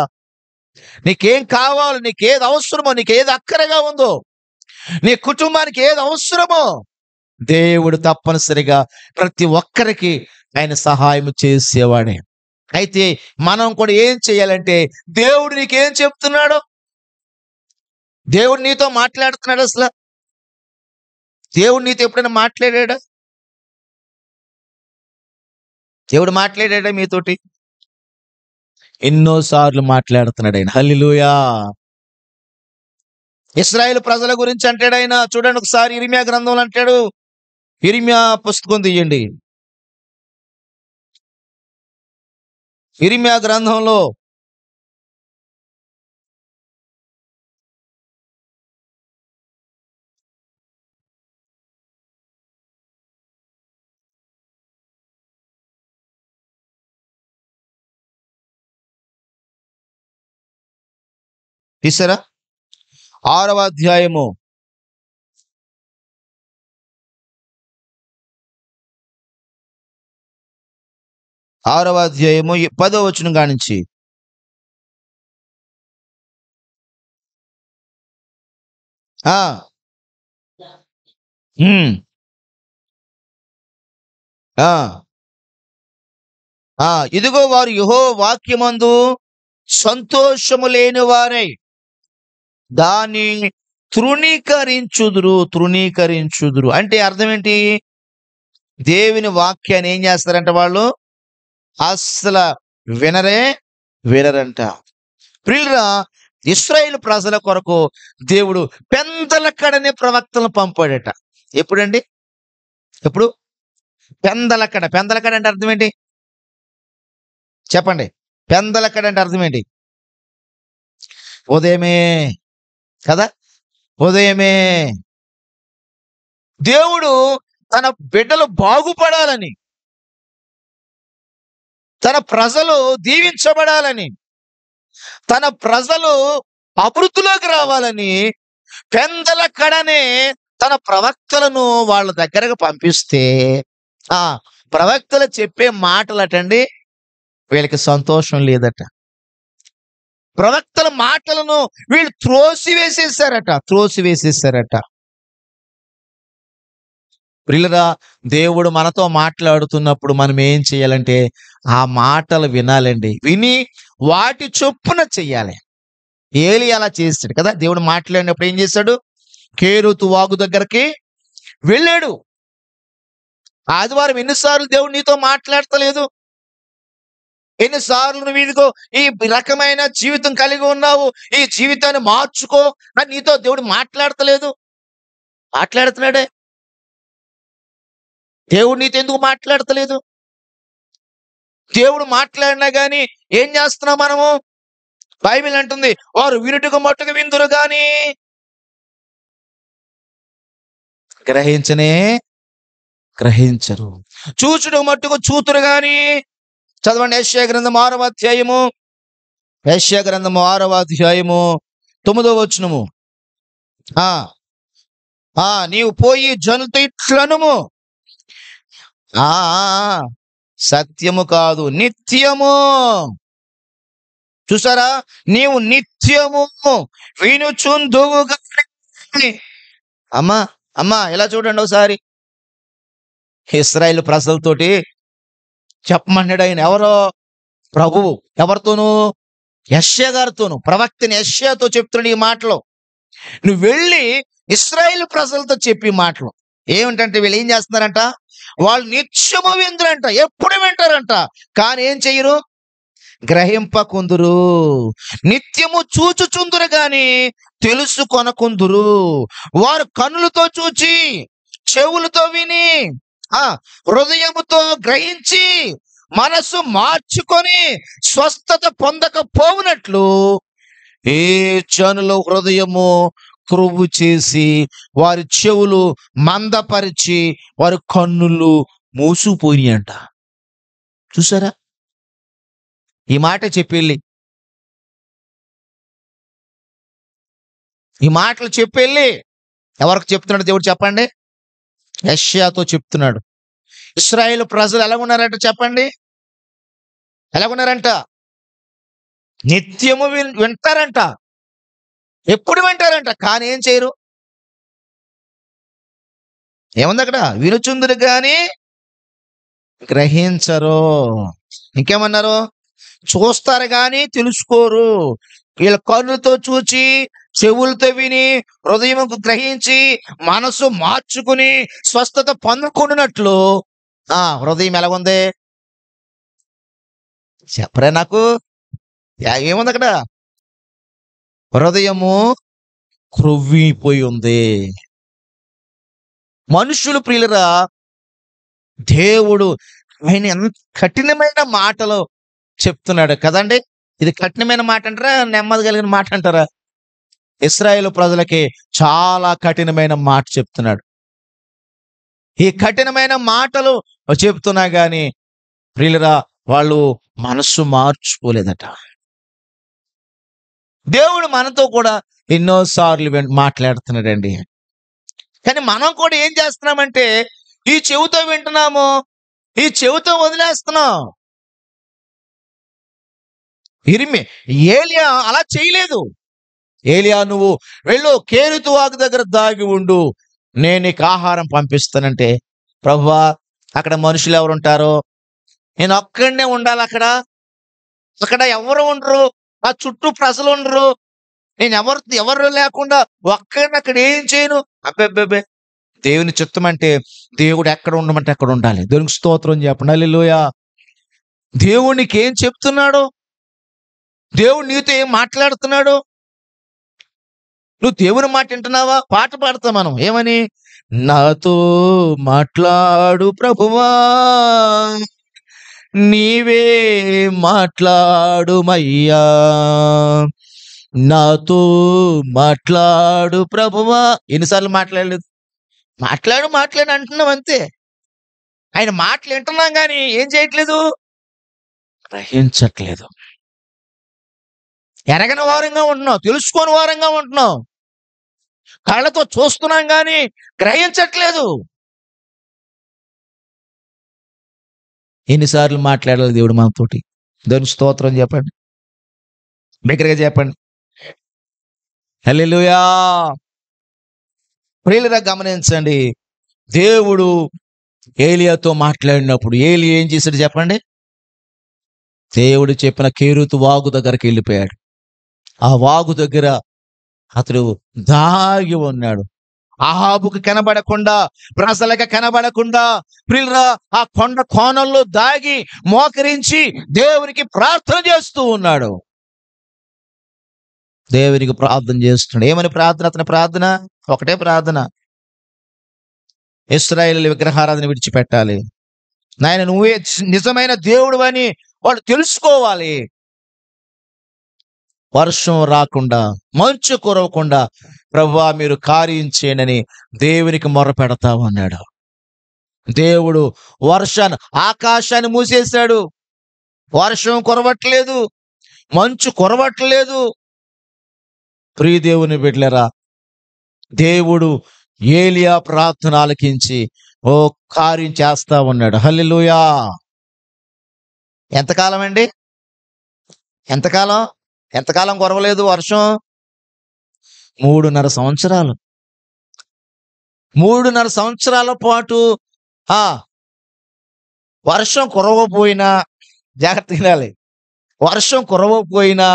నీకేం కావాలో, నీకేది అవసరమో, నీకేది అక్కరగా ఉందో, నీ కుటుంబానికి ఏది అవసరమో దేవుడు తప్పనిసరిగా ప్రతి ఒక్కరికి ఆయన సహాయం చేసేవాడే. అయితే మనం కూడా ఏం చేయాలంటే, దేవుడు నీకేం చెప్తున్నాడో, దేవుడు నీతో మాట్లాడుతున్నాడు. అసలు దేవుడు నీతో ఎప్పుడైనా మాట్లాడాడా? దేవుడు మాట్లాడాడా మీతోటి? ఎన్నోసార్లు మాట్లాడుతున్నాడు ఆయన. హల్లెలూయా. ఇశ్రాయేలు ప్రజల గురించి అంటాడు ఆయన. చూడండి ఒకసారి ఇర్మియా గ్రంథంలో అంటాడు. ఇర్మియా పుస్తకం తీయండి. ఇర్మియా గ్రంథంలో తీసారా? 6వ అధ్యాయము 10వ వచనం కానించి. ఆ ఉమ్, ఆ ఇదిగో వారు యెహోవా వాక్యమందు సంతోషము లేని వారై దాన్ని తృణీకరించుదురు అంటే అర్థం ఏంటి? దేవుని వాక్యాన్ని ఏం చేస్తారంట వాళ్ళు? అస్సలు వినరంట. ప్రియులారా, ఇశ్రాయేలు ప్రజల కొరకు దేవుడు పెందలకడనే ప్రవక్తలను పంపాడట. ఎప్పుడండి? ఎప్పుడు? పెందలకడ అంటే అర్థం ఏంటి చెప్పండి? పెందలకడ అంటే అర్థం ఏంటి? ఉదయమే కదా, ఉదయమే. దేవుడు తన బిడ్డలు బాగుపడాలని, తన ప్రజలు దీవించబడాలని, తన ప్రజలు అభివృద్ధిలోకి రావాలని పెందలకడనే తన ప్రవక్తలను వాళ్ళ దగ్గరకు పంపిస్తే ఆ ప్రవక్తలు చెప్పే మాటలటండి వీళ్ళకి సంతోషం లేదట. ప్రవక్తల మాటలను వీళ్ళు త్రోసివేసేసారట. ప్రియులారా, దేవుడు మనతో మాట్లాడుతున్నప్పుడు మనం ఏం చేయాలంటే ఆ మాటలు వినాలండి. విని వాటి చొప్పున చెయ్యాలి. ఏలీయా అలా చేస్తాడు కదా. దేవుడు మాట్లాడినప్పుడు ఏం చేశాడు? కేరుతు వాగు దగ్గరికి వెళ్ళాడు. ఆదివారం ఎన్నిసార్లు దేవుడు నీతో మాట్లాడతలేదు? ఎన్నిసార్లు నువ్వు ఇదిగో ఈ రకమైన జీవితం కలిగి ఉన్నావు, ఈ జీవితాన్ని మార్చుకో అని నీతో దేవుడు మాట్లాడతలేదు? మాట్లాడుతున్నాడే. దేవుడు నీతో ఎందుకు మాట్లాడతలేదు? దేవుడు మాట్లాడినా గాని ఏం చేస్తున్నాం మనము? బైబిల్ అంటుంది, వారు వినుటకు మట్టుకు విందురు గాని గ్రహించరు, చూచుడు మట్టుకు చూతురు గాని. చదవండి యెషయా గ్రంథం 6వ అధ్యాయము, యెషయా గ్రంథము 6వ అధ్యాయము 9వ వచనము. నీవు పోయి జనులతో ఇట్లనుము, సత్యము కాదు నిత్యము. చూసారా? నీవు నిత్యము వినుచుందువు గాని. అమ్మా ఇలా చూడండి ఒకసారి. ఇశ్రాయేలు ప్రజలతోటి చెప్పమన్నాడు ఆయన. ఎవరో? ప్రభువు. ఎవరితోనూ? యెషయా గారితోను, ప్రవక్తని యెషయాతో చెప్తున్నాడు ఈ మాటలు. నువ్వు వెళ్ళి ఇశ్రాయేలు ప్రజలతో చెప్పి మాటలు ఏమిటంటే, వీళ్ళు ఏం చేస్తున్నారంట? వాళ్ళు నిత్యము విందురంట. ఎప్పుడు వింటారంట, కానీ ఏం చెయ్యరు? గ్రహింపకుందురు. నిత్యము చూచుచుందురు గాని తెలుసుకొనకుందురు. వారు కన్నులతో చూచి, చెవులతో విని, హృదయముతో గ్రహించి, మనసు మార్చుకొని స్వస్థత పొందకపోవునట్లు ఏ జనుల హృదయము క్రొవ్వు చేసి, వారి చెవులు మందపరిచి, వారి కన్నులు మూసుకుపోయినాయంట. చూసారా? ఈ మాట చెప్పెళ్ళి, ఈ మాటలు చెప్పెళ్ళి ఎవరికి చెప్తున్నాడు దేవుడు చెప్పండి? యెషయాతో చెప్తున్నాడు. ఇశ్రాయేలు ప్రజలు ఎలాగున్నారంట చెప్పండి? ఎలాగున్నారంట? నిత్యము వింటారంట. ఎప్పుడు వింటారంట, కానీ ఏం చేయరు. ఏముంది అక్కడ? వినుచుందురు గాని గ్రహించరు. ఇంకేమన్నారు? చూస్తారు గాని తెలుసుకోరు. వీళ్ళ కన్నులతో చూచి, చెవులతో విని, హృదయముకు గ్రహించి, మనసు మార్చుకుని స్వస్థత పొందుకున్నట్లు హృదయం ఎలాగుంది చెప్పరా నాకు? ఏముంది అక్కడ? హృదయము క్రొవ్విపోయి ఉంది. మనుషులు ప్రియులరా, దేవుడు ఆయన ఎంత కఠినమైన మాటలు చెప్తున్నాడు కదండి. ఇది కఠినమైన మాట అంటారా, నెమ్మది కలిగిన మాట అంటారా? ఇశ్రాయేలు ప్రజలకి చాలా కఠినమైన మాట చెప్తున్నాడు. ఈ కఠినమైన మాటలు చెప్తున్నా గాని ప్రియులరా, వాళ్ళు మనస్సు మార్చుకోలేదట. దేవుడు మనతో కూడా ఎన్నోసార్లు మాట్లాడుతున్నాడండి. కానీ మనం కూడా ఏం చేస్తున్నామంటే, ఈ చెవితో వింటున్నాము, ఈ చెవితో వదిలేస్తున్నాం. ఏలియా అలా చేయలేదు. ఏలియా, నువ్వు వెళ్ళు, కేరుతు వాగు దగ్గర దాగి ఉండు, నేను నీకు ఆహారం పంపిస్తానంటే, ప్రభువా అక్కడ మనుషులు ఎవరుంటారో, నేను ఒక్కడినే ఉండాలి అక్కడ. అక్కడ ఎవరు ఉండరు, నా చుట్టూ ప్రజలు ఉండరు, నేను ఎవరు లేకుండా ఒక్కడిని అక్కడ ఏం చేయను. అబ్బెబ్బెబ్బే, దేవుని చిత్తం అంటే దేవుడు ఎక్కడ ఉండమంటే అక్కడ ఉండాలి. దేవునికి స్తోత్రం చెప్పండి. హల్లెలూయా. దేవుడు నీకేం చెప్తున్నాడు, దేవుడు నీతో ఏం మాట్లాడుతున్నాడు, నువ్వు దేవుని మాట వింటున్నావా? పాట పాడతాం మనం ఏమని, నాతో మాట్లాడు ప్రభువా, నీవే మాట్లాడుమయ్యా, నాతో మాట్లాడు ప్రభువా. ఎన్నిసార్లు మాట్లాడలేదు? మాట్లాడు అంటున్నాం అంతే. ఆయన మాటలు వింటున్నాం కానీ ఏం చేయట్లేదు, గ్రహించట్లేదు. ఎరగని వారంగా ఉంటున్నాం, తెలుసుకోని వారంగా ఉంటున్నాం, కళ్ళతో చూస్తున్నాం కానీ గ్రహించట్లేదు. ఎన్నిసార్లు మాట్లాడాలి దేవుడు మనతోటి? దేవుని స్తోత్రం చెప్పండి, బిగ్గరగా చెప్పండి. హల్లెలూయా. ప్రియులారా గమనించండి, దేవుడు ఏలియాతో మాట్లాడినప్పుడు ఏలి ఏం చేశాడు చెప్పండి? దేవుడు చెప్పిన కేరుతు వాగు దగ్గరికి వెళ్ళిపోయాడు. ఆ వాగు దగ్గర అతడు దాగి ఉన్నాడు. అహాబుకు కనబడకుండా, ప్రజలకు కనబడకుండా ప్రియులారా ఆ కొండ కోణంలో దాగి మోకరించి దేవునికి ప్రార్థన చేస్తూ ఉన్నాడు. దేవునికి ప్రార్థన చేస్తున్నాడు. ఏమని ప్రార్థన? అతని ప్రార్థన ఒకటే ప్రార్థన, ఇశ్రాయేలు విగ్రహారాధన విడిచిపెట్టాలి. నాయన నువ్వే నిజమైన దేవుడు అని వాళ్ళు తెలుసుకోవాలి. వర్షం రాకుండా, మంచు కురవకుండా ప్రభువా మీరు కార్యం చేయనని దేవునికి మొర్ర పెడతా ఉన్నాడు. దేవుడు ఆకాశాన్ని మూసేశాడు. వర్షం కురవట్లేదు, మంచు కురవట్లేదు. ప్రియ దేవుని బిడ్డలారా, దేవుడు ఏలియా ప్రార్థన ఆలకించి ఓ కార్యం చేస్తా ఉన్నాడు. హల్లెలూయా. ఎంతకాలం అండి? ఎంతకాలం కురవలేదు వర్షం? 3.5 సంవత్సరాలు. 3.5 సంవత్సరాల పాటు వర్షం కురవపోయినా, జాగ్రత్త వినాలి, వర్షం కురవపోయినా,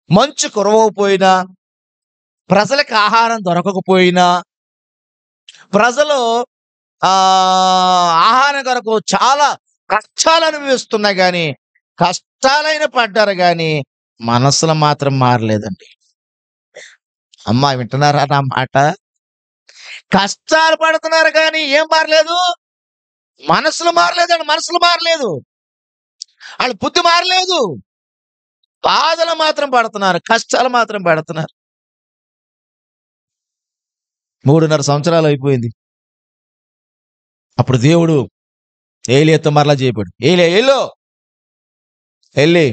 మంచు కురవకపోయినా, ప్రజలకు ఆహారం దొరకకపోయినా, ప్రజలు ఆహారం కొరకు చాలా కష్టాలు అనుభవిస్తున్నా కానీ, కష్టాలైన పడ్డారు కానీ మనసులు మాత్రం మారలేదండి. అమ్మా వింటున్నారా నా మాట? కష్టాలు పడుతున్నారు కానీ ఏం మారలేదు, మనసులు మారలేదండి. మనసులు మారలేదు, వాళ్ళ బుద్ధి మారలేదు. బాధలు మాత్రం పడుతున్నారు, కష్టాలు మాత్రం పడుతున్నారు. 3.5 సంవత్సరాలు అయిపోయింది. అప్పుడు దేవుడు ఏలియాతో మరలా చెప్పాడు, వెళ్ళి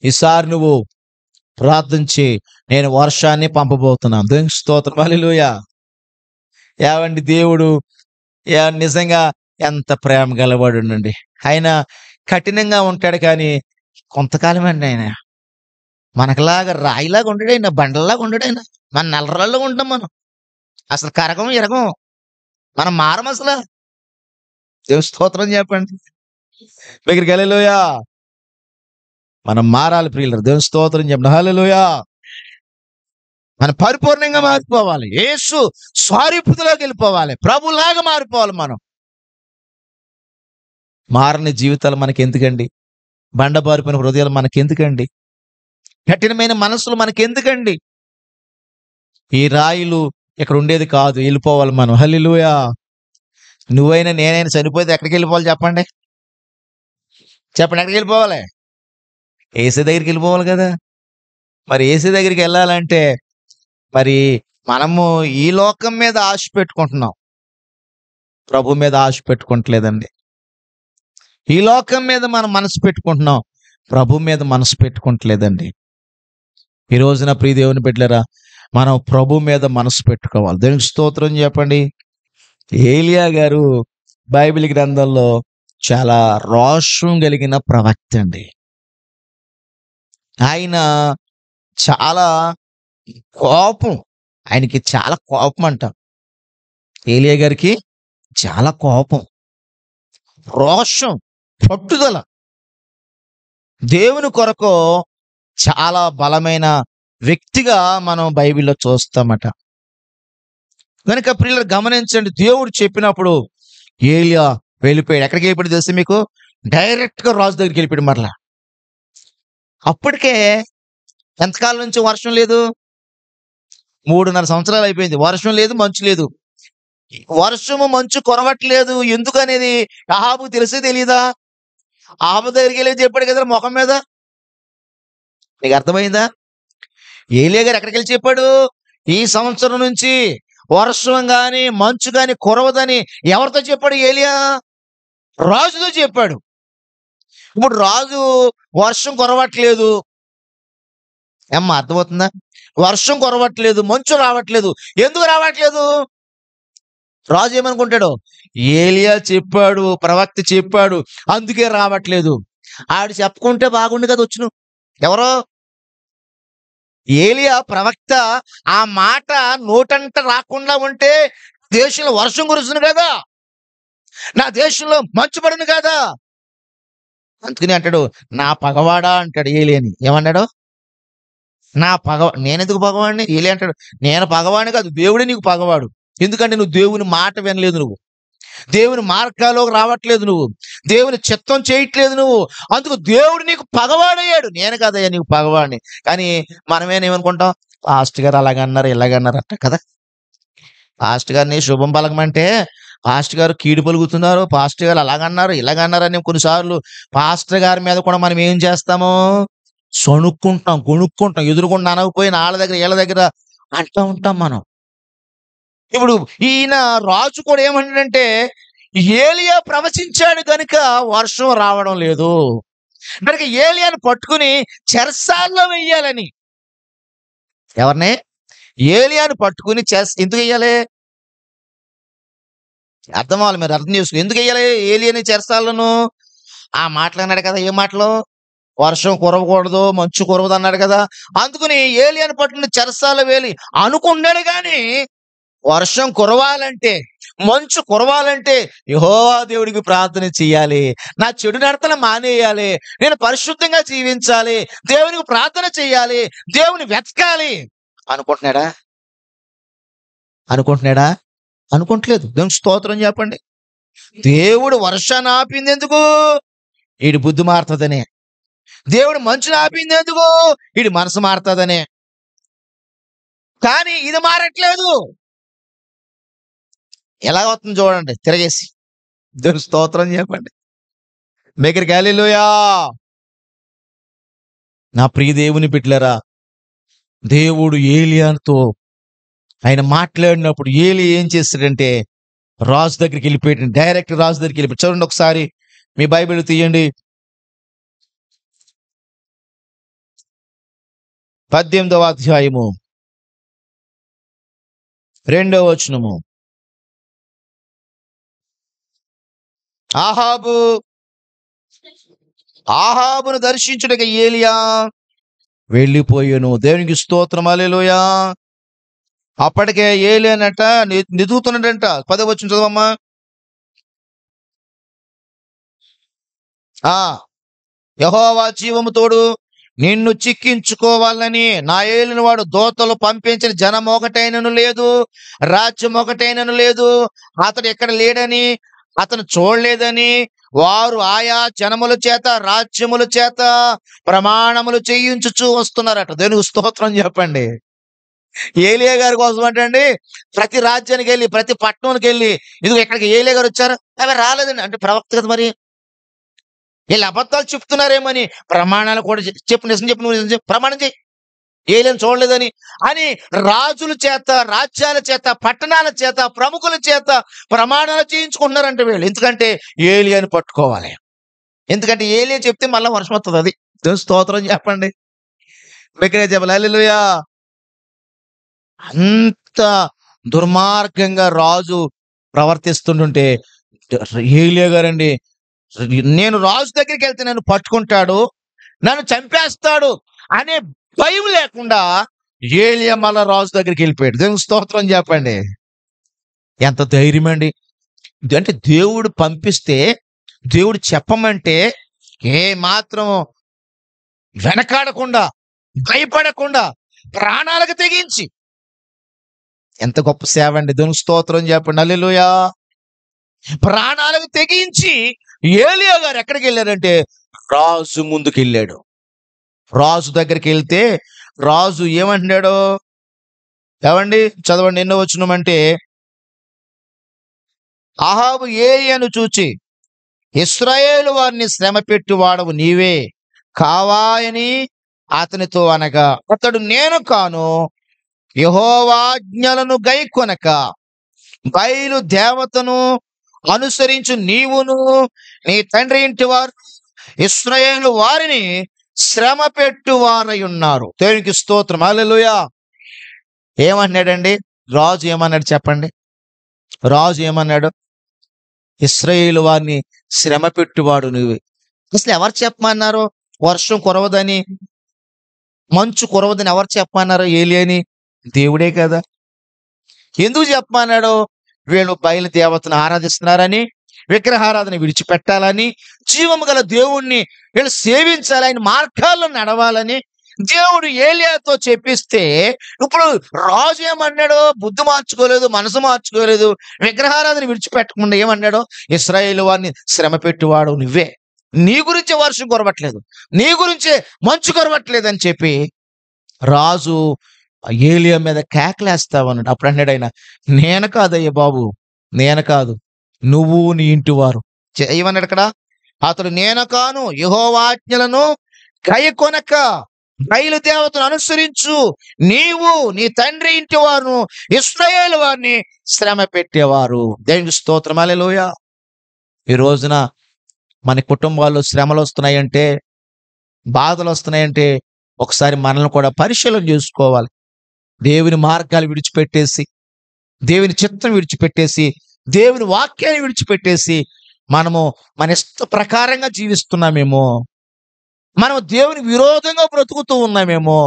ఈసారి నువ్వు ప్రార్థించి నేను వర్షాన్ని పంపబోతున్నాను. దేవునికి స్తోత్రం. హల్లెలూయా. ఏవండి, దేవుడు నిజంగా ఎంత ప్రేమ గలవాడుండండి. ఆయన కఠినంగా ఉంటాడు కానీ కొంతకాలం అండి. ఆయన మనకులాగా రాయిలాగా ఉండడు, ఆయన బండల్లాగా ఉండడు. ఆయన మన నెలరాళ్ళగా ఉంటాం, మనం అసలు కరగం ఇరగం, మనం మారం అసలు. దేవుని స్తోత్రం చెప్పండి, దగ్గరికి. హల్లెలూయా. మనం మారాలి ప్రియులారా. దేవుని స్తోత్రం చెప్పండి. హల్లెలూయా. మనం పరిపూర్ణంగా మారిపోవాలి, యేసు స్వరూపంలోకి వెళ్ళిపోవాలి, ప్రభులాగా మారిపోవాలి. మనం మారని జీవితాలు మనకి ఎందుకండి? బండబారిపోయిన హృదయాలు మనకి ఎందుకండి? కఠినమైన మనసులు మనకి ఎందుకండి? ఈ రాయిలు ఇక్కడ ఉండేది కాదు, వెళ్ళిపోవాలి మనం. హల్లెలూయా. నువ్వైనా నేనైనా చనిపోతే ఎక్కడికి వెళ్ళిపోవాలి చెప్పండి? ఎక్కడికి వెళ్ళిపోవాలి? యేసు దగ్గరికి వెళ్ళిపోవాలి కదా. మరి యేసు దగ్గరికి వెళ్ళాలంటే మరి మనము ఈ లోకం మీద ఆశ పెట్టుకుంటున్నాం, ప్రభు మీద ఆశ పెట్టుకోవట్లేదండి. ఈ లోకం మీద మనం మనసు పెట్టుకుంటున్నాం, ప్రభు మీద మనసు పెట్టుకోవట్లేదండి. ఈ రోజున ప్రియ దేవుని బిడ్డలారా, మనం ప్రభు మీద మనసు పెట్టుకోవాలి. దేవునికి స్తోత్రం చెప్పండి. ఏలియా గారు బైబిల్ గ్రంథంలో చాలా రోషం కలిగిన ప్రవక్త అండి. ఆయన చాలా కోపం, ఆయనకి చాలా కోపం అంట. ఏలియా గారికి చాలా కోపం, రోషం. పట్టుదల దేవుని కొరకు చాలా బలమైన వ్యక్తిగా మనం బైబిల్లో చూస్తామట. కనుక ప్రియులు గమనించండి, దేవుడు చెప్పినప్పుడు ఏలియా వెళ్ళిపోయాడు. ఎక్కడికి వెళ్ళిపోయాడు తెలుసా మీకు? డైరెక్ట్ గా రాజు దగ్గరికి వెళ్ళిపోయాడు. మరలా అప్పటికే ఎంతకాలం నుంచి వర్షం లేదు? 3.5 సంవత్సరాలు అయిపోయింది. వర్షం లేదు, మంచు లేదు. వర్షము మంచు కొరవట్లేదు ఎందుకనేది అహాబు తెలిసే తెలీదా? ఆహాబు దగ్గరికి వెళ్ళి చెప్పాడు కదా ముఖం మీద. నీకు అర్థమైందా? ఏలియా గారు ఎక్కడికి వెళ్ళి చెప్పాడు? ఈ సంవత్సరం నుంచి వర్షం గాని మంచు గాని కురవదని ఎవరితో చెప్పాడు? ఏలియా రాజుతో చెప్పాడు. ఇప్పుడు రాజు వర్షం కురవట్లేదు, ఏమ్మా అర్థమవుతుందా? వర్షం కురవట్లేదు, మంచు రావట్లేదు. ఎందుకు రావట్లేదు? రాజు ఏమనుకుంటాడు? ఏలియా చెప్పాడు, ప్రవక్త చెప్పాడు, అందుకే రావట్లేదు. ఆడు చెప్పుకుంటే బాగుండు కదా వచ్చును. ఎవరో ఏలియా ప్రవక్త ఆ మాట నోటంట రాకుండా ఉంటే దేశంలో వర్షం కురుస్తుంది కదా, నా దేశంలో మంచు పడును కదా. అందుకని అంటాడు, నా పగవాడా అంటాడు ఏలియాని. ఏమన్నాడు? నా నేనెందుకు పగవాడిని? ఏలియా అంటాడు, నేను పగవాడిని కాదు, దేవుడే నీకు పగవాడు. ఎందుకంటే నువ్వు దేవుని మాట వినలేదు, నువ్వు దేవుని మార్గాల్లోకి రావట్లేదు, నువ్వు దేవుని చిత్తం చేయట్లేదు నువ్వు. అందుకు దేవుడు నీకు పగవాడయ్యాడు. నేను కదయ్యా నీకు పగవాడిని. కానీ మనమేమనుకుంటాం? పాస్టర్ గారు అలాగన్నారు ఇలాగన్నారు అంట కదా. పాస్టర్ గారిని శుభం పలకమంటే పాస్టర్ గారు కీడు పలుకుతున్నారు, పాస్టర్ గారు అలాగన్నారు ఇలాగన్నారు అని కొన్నిసార్లు పాస్టర్ గారి మీద కూడా మనం ఏం చేస్తాము? సణుక్కుంటాం, గొణుక్కుంటాం. ఎదురుకుండా అనకపోయిన వాళ్ళ దగ్గర వీళ్ళ దగ్గర అంటూ ఉంటాం మనం. ఇప్పుడు ఈయన రాజు కూడా ఏమంటాడంటే, ఏలియా ప్రవచించాడు కనుక వర్షం రావడం లేదు కనుక ఏలియాను పట్టుకుని చెరసాల్లో వెయ్యాలని. ఎవరిని? ఏలియాను పట్టుకుని ఎందుకు వెయ్యాలి? అర్థం అవ్వాలి, మీరు అర్థం చేసుకుని. ఎందుకు వెయ్యాలి ఏలియాని చెరసాలను? ఆ మాటలు అన్నాడు కదా. ఏ మాటలు? వర్షం కురవకూడదు, మంచు కురవదు అన్నాడు కదా. అందుకుని ఏలియాను పట్టుకుని చెరసాల వేలి అనుకున్నాడు. కానీ వర్షం కురవాలంటే, మంచు కురవాలంటే యెహోవా దేవుడికి ప్రార్థన చేయాలి, నా చెడు నడతలు మానేయాలి, నేను పరిశుద్ధంగా జీవించాలి, దేవునికి ప్రార్థన చేయాలి, దేవుని వెతకాలి అనుకుంటున్నాడా? అనుకుంటలేదు. దేవునికి స్తోత్రం చెప్పండి. దేవుడు వర్షాన్ని ఆపింది ఎందుకు? వీడి బుద్ధి మారుతుందనే. దేవుడు మంచుని ఆపింది ఎందుకు? వీడి మనసు మారుతుందనే. కానీ ఇది మారట్లేదు. ఎలా వస్తుంది చూడండి తిరగేసి. దేవుని స్తోత్రం చెప్పండి. మేకరికి హల్లెలూయా. నా ప్రియ దేవుని బిడ్డలారా, దేవుడు ఏలియాతో ఆయన మాట్లాడినప్పుడు ఏలియా ఏం చేస్తాడంటే రాజు దగ్గరికి వెళ్ళిపోయాడు. డైరెక్ట్ రాజు దగ్గరికి వెళ్ళిపోయి. చూడండి ఒకసారి మీ బైబిల్ తీయండి. 18వ అధ్యాయము 2వ వచనము. ఆహాబును దర్శించుటకు ఏలియా వెళ్ళిపోయాను. దేవునికి స్తోత్రం హల్లెలూయా. అప్పటికే ఏలియానట నిదుగుతున్నాడంట. 10వ వచనం చదవమ్మా. యెహోవా జీవము తోడు నిన్ను చిక్కించుకోవాలని నా ఏలిన వాడు దోతలు పంపించిన జనం ఒకటైనను లేదు, రాజ్యం ఒకటైనను లేదు, అతడు ఎక్కడ లేడని అతను చూడలేదని వారు ఆయా జనముల చేత రాజ్యముల చేత ప్రమాణములు చేయించుచూ వస్తున్నారట. దేవునికి స్తోత్రం చెప్పండి. ఏలియా గారి కోసం అంటే ప్రతి రాజ్యానికి వెళ్ళి ప్రతి పట్టణానికి వెళ్ళి ఇదిగో ఇక్కడికి ఏలియా గారు వచ్చారు, అవి రాలేదండి అంటే ప్రవక్త కదా. మరి వీళ్ళు అబద్ధాలు చెప్తున్నారేమని ప్రమాణాలు కూడా చెప్పు, నిజం చెప్పు, నువ్వు నిజం చెప్పు, ప్రమాణం చేయి, ఏలియాను చూడలేదని అని రాజుల చేత రాజ్యాల చేత పట్టణాల చేత ప్రముఖుల చేత ప్రమాణాలు చేయించుకుంటున్నారంట వీళ్ళు. ఎందుకంటే ఏలియాను పట్టుకోవాలి. ఎందుకంటే ఏలియా చెప్తే మళ్ళీ వర్షం వస్తుంది. అది దేవుని స్తోత్రం చెప్పండి. మీకనే చెప్పాలి హల్లెలూయా. అంత దుర్మార్గంగా రాజు ప్రవర్తిస్తుంటుంటే ఏలియా గారండి, నేను రాజు దగ్గరికి వెళ్తే నన్ను పట్టుకుంటాడు, నన్ను చంపేస్తాడు అనే భయం లేకుండా ఏలియా మళ్ళా రాజు దగ్గరికి వెళ్ళిపోయాడు. దేవునికి స్తోత్రం చెప్పండి. ఎంత ధైర్యం అండి. అంటే దేవుడు పంపిస్తే దేవుడు చెప్పమంటే ఏ మాత్రం వెనకాడకుండా, భయపడకుండా, ప్రాణాలకు తెగించి, ఎంత గొప్ప సేవ అండి! దేవునికి స్తోత్రం చెప్పండి. హల్లెలూయా. ప్రాణాలకు తెగించి ఏలీయా గారు ఎక్కడికి వెళ్ళారంటే రాజు ముందుకు వెళ్ళాడు. రాజు దగ్గరికి వెళ్తే రాజు ఏమంటున్నాడు? ఏమండి చదవండి, ఎన్నో వచనం అహాబు ఏలీయాను చూచి, ఇశ్రాయేలు వారిని శ్రమ పెట్టువాడవు నీవే కావాయని అతనితో అనగా, అతడు నేను కాను, యెహోవాజ్ఞలను గైకొనక బయలు దేవతను అనుసరించు నీవును నీ తండ్రి ఇంటి వారు ఇశ్రాయేలు వారిని శ్రమ పెట్టువారై ఉన్నారు. దేవునికి స్తోత్రం. హల్లెలూయా. ఏమన్నాడండి రాజు? ఏమన్నాడు చెప్పండి? రాజు ఏమన్నాడు? ఇశ్రాయేలు వారిని శ్రమ పెట్టువాడు నువ్వే. అసలు ఎవరు చెప్పమన్నారు? వర్షం కురవదని, మంచు కురవదని ఎవరు చెప్పమన్నారు? ఏలియాని? దేవుడే కదా. ఎందుకు చెప్పమన్నాడు? వీళ్ళు బయలు దేవతను ఆరాధిస్తున్నారని, విగ్రహారాధన విడిచిపెట్టాలని, జీవము గల దేవుణ్ణి వీళ్ళు సేవించాలి, ఆయన మార్గాల్లో నడవాలని దేవుడు ఏలియాతో చెప్పిస్తే, ఇప్పుడు రాజు ఏమన్నాడు? బుద్ధి మార్చుకోలేదు, మనసు మార్చుకోలేదు, విగ్రహారాధన విడిచిపెట్టకుండా ఏమన్నాడు? ఇశ్రాయేలు వారిని శ్రమ పెట్టువాడు నువ్వే, నీ గురించే వర్షం కురవట్లేదు, నీ గురించే మంచు కురవట్లేదు అని చెప్పి రాజు ఏలియా మీద కేకలేస్తావన్నాడు. అప్పుడు అన్నాడు ఆయన, నేను కాదయ్య బాబు, నేను కాదు, నువ్వు నీ ఇంటి వారు. ఏమన్నాడు అక్కడ? అతడు నేను కాను, యెహోవా ఆజ్ఞలను గైకొనక బయలుదేవతను అనుసరించు నీవు నీ తండ్రి ఇంటి వారు ఇశ్రాయేలు వారిని శ్రమ పెట్టేవారు. దేవునికి స్తోత్రం. హల్లెలూయా. ఈ రోజున మన కుటుంబాల్లో శ్రమలు వస్తున్నాయంటే, బాధలు వస్తున్నాయంటే ఒకసారి మనల్ని కూడా పరిశీలన చేసుకోవాలి. దేవుని మార్గాలు విడిచిపెట్టేసి, దేవుని చిత్తం విడిచిపెట్టేసి, దేవుని వాక్యాన్ని విడిచిపెట్టేసి మనము మన ఇష్ట ప్రకారంగా జీవిస్తున్నామేమో, మనం దేవునికి విరోధంగా బ్రతుకుతూ ఉన్నామేమో,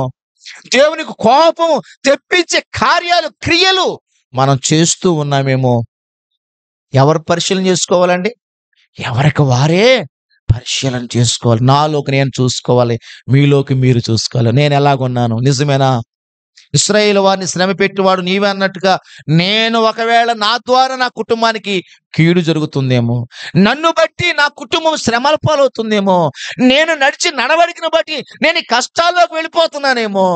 దేవునికి కోపం తెప్పించే కార్యాలు, క్రియలు మనం చేస్తూ ఉన్నామేమో. ఎవరు పరిశీలన చేసుకోవాలండి? ఎవరికి వారే పరిశీలన చేసుకోవాలి. నాలోకి నేను చూసుకోవాలి, మీలోకి మీరు చూసుకోవాలి. నేను ఎలాగున్నాను? నిజమేనా? ఇశ్రాయేలు వారిని శ్రమ పెట్టేవాడు నీవే అన్నట్టుగా, నేను ఒకవేళ నా ద్వారా నా కుటుంబానికి కీడు జరుగుతుందేమో, నన్ను బట్టి నా కుటుంబం శ్రమల పాలవుతుందేమో, నేను నడిచి నడవడికను బట్టి నేను ఈ కష్టాల్లోకి వెళ్ళిపోతున్నానేమో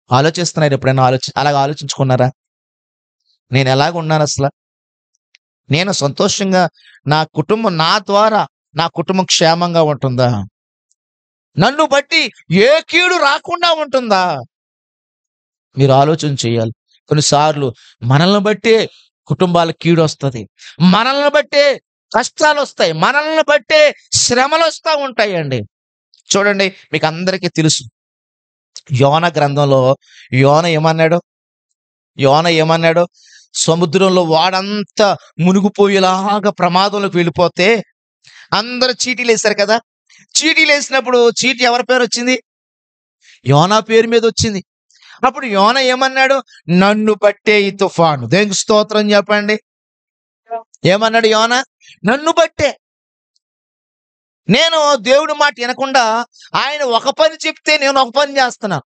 ఆలోచిస్తున్నారు. ఎప్పుడైనా అలాగ ఆలోచించుకున్నారా? నేను ఎలాగున్నాను అసలు? నేను సంతోషంగా, నా కుటుంబం నా ద్వారా నా కుటుంబం క్షేమంగా ఉంటుందా? నన్ను బట్టి ఏ కీడు రాకుండా ఉంటుందా? మీరు ఆలోచన చేయాలి. కొన్నిసార్లు మనల్ని బట్టే కుటుంబాలకు కీడు వస్తుంది, మనల్ని బట్టే కష్టాలు వస్తాయి, మనల్ని బట్టే శ్రమలు వస్తూ ఉంటాయండి. చూడండి, మీకు అందరికీ తెలుసు, యోన గ్రంథంలో యోన ఏమన్నాడు? సముద్రంలో వాడంతా మునిగిపోయేలాగా ప్రమాదంలోకి వెళ్ళిపోతే అందరూ చీటీలు వేశారు కదా. చీటీలు వేసినప్పుడు చీటీ ఎవరి పేరు వచ్చింది? యోనా పేరు మీద వచ్చింది. అప్పుడు యోన ఏమన్నాడు? నన్ను బట్టే ఈ తుఫాను. దేవునికి స్తోత్రం చెప్పండి. ఏమన్నాడు యోన? నన్ను బట్టే. నేను దేవుడి మాట వినకుండా ఆయన ఒక పని చెప్తే నేను ఒక పని చేస్తున్నాను,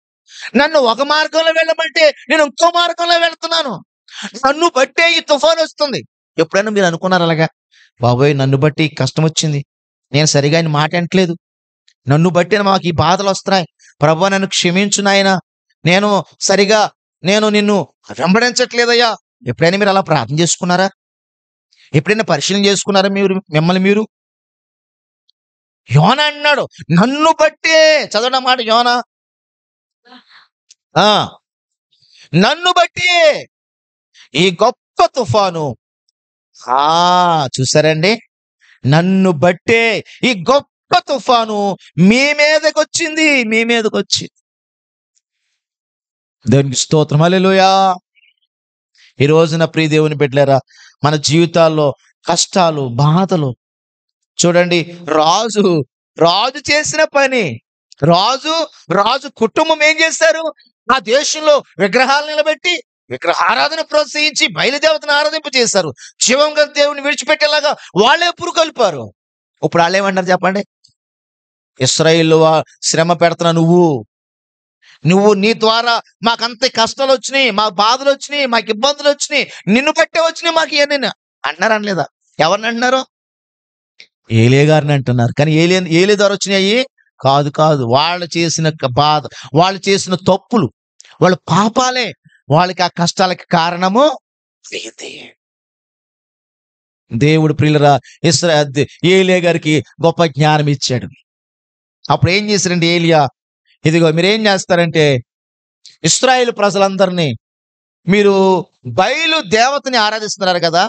నన్ను ఒక మార్గంలో వెళ్ళమంటే నేను ఇంకో మార్గంలో వెళ్తున్నాను, నన్ను బట్టే ఈ తుఫాను వస్తుంది. ఎప్పుడైనా మీరు అనుకున్నారు అలాగా? బాబోయ్, నన్ను బట్టి కష్టం వచ్చింది, నేను సరిగా ఆయన మాట వినట్లేదు, నన్ను బట్టి మాకు ఈ బాధలు వస్తున్నాయి, ప్రభువా నన్ను క్షమించు నాయనా, నేను నిన్ను వెంబడించట్లేదయ్యా. ఎప్పుడైనా మీరు అలా ప్రార్థన చేసుకున్నారా? ఎప్పుడైనా పరిశీలన చేసుకున్నారా మిమ్మల్ని మీరు? యోన అన్నాడు, నన్ను బట్టే. చదవడం మాట యోన, నన్ను బట్టి ఈ గొప్ప తుఫాను. చూసారండి, నన్ను బట్టే ఈ గొప్ప తుఫాను మీ మీదకి వచ్చింది. దేవునికి స్తోత్రం. హల్లెలూయా. ఈ రోజున ప్రియ దేవుని బిడ్డలారా, మన జీవితాల్లో కష్టాలు, బాధలు చూడండి. రాజు చేసిన పని, రాజు కుటుంబం ఏం చేశారు? ఆ దేశంలో విగ్రహాలు నిలబెట్టి విగ్రహారాధన ప్రోత్సహించి బయలుదేవతను ఆరాధింప చేశారు. శివం గల దేవుని విడిచిపెట్టేలాగా వాళ్ళే పురుకొల్పారు. ఇప్పుడు వాళ్ళు ఏమంటారు చెప్పండి? ఇశ్రాయేలు శ్రమ పెడుతున్నా నువ్వు నీ ద్వారా మాకంత కష్టాలు వచ్చినాయి, మాకు బాధలు వచ్చినాయి, మాకు ఇబ్బందులు వచ్చినాయి, నిన్ను బట్టే వచ్చినాయి మాకు ఇవన్నీ అంటున్నారు అనలేదా? ఎవరిని అంటున్నారు? ఏలియా గారిని అంటున్నారు. కానీ ఏలియా ద్వారా వచ్చినాయి కాదు. వాళ్ళు చేసిన బాధ, వాళ్ళు చేసిన తప్పులు, వాళ్ళ పాపాలే వాళ్ళకి ఆ కష్టాలకి కారణము ఇదే. దేవుడు ప్రియులరా ఏలియా గారికి గొప్ప జ్ఞానం ఇచ్చాడు. అప్పుడు ఏం చేశారండి ఏలియా? ఇదిగో మీరేం చేస్తారంటే, ఇశ్రాయేలు ప్రజలందరినీ మీరు బయలు దేవతని ఆరాధిస్తున్నారు కదా,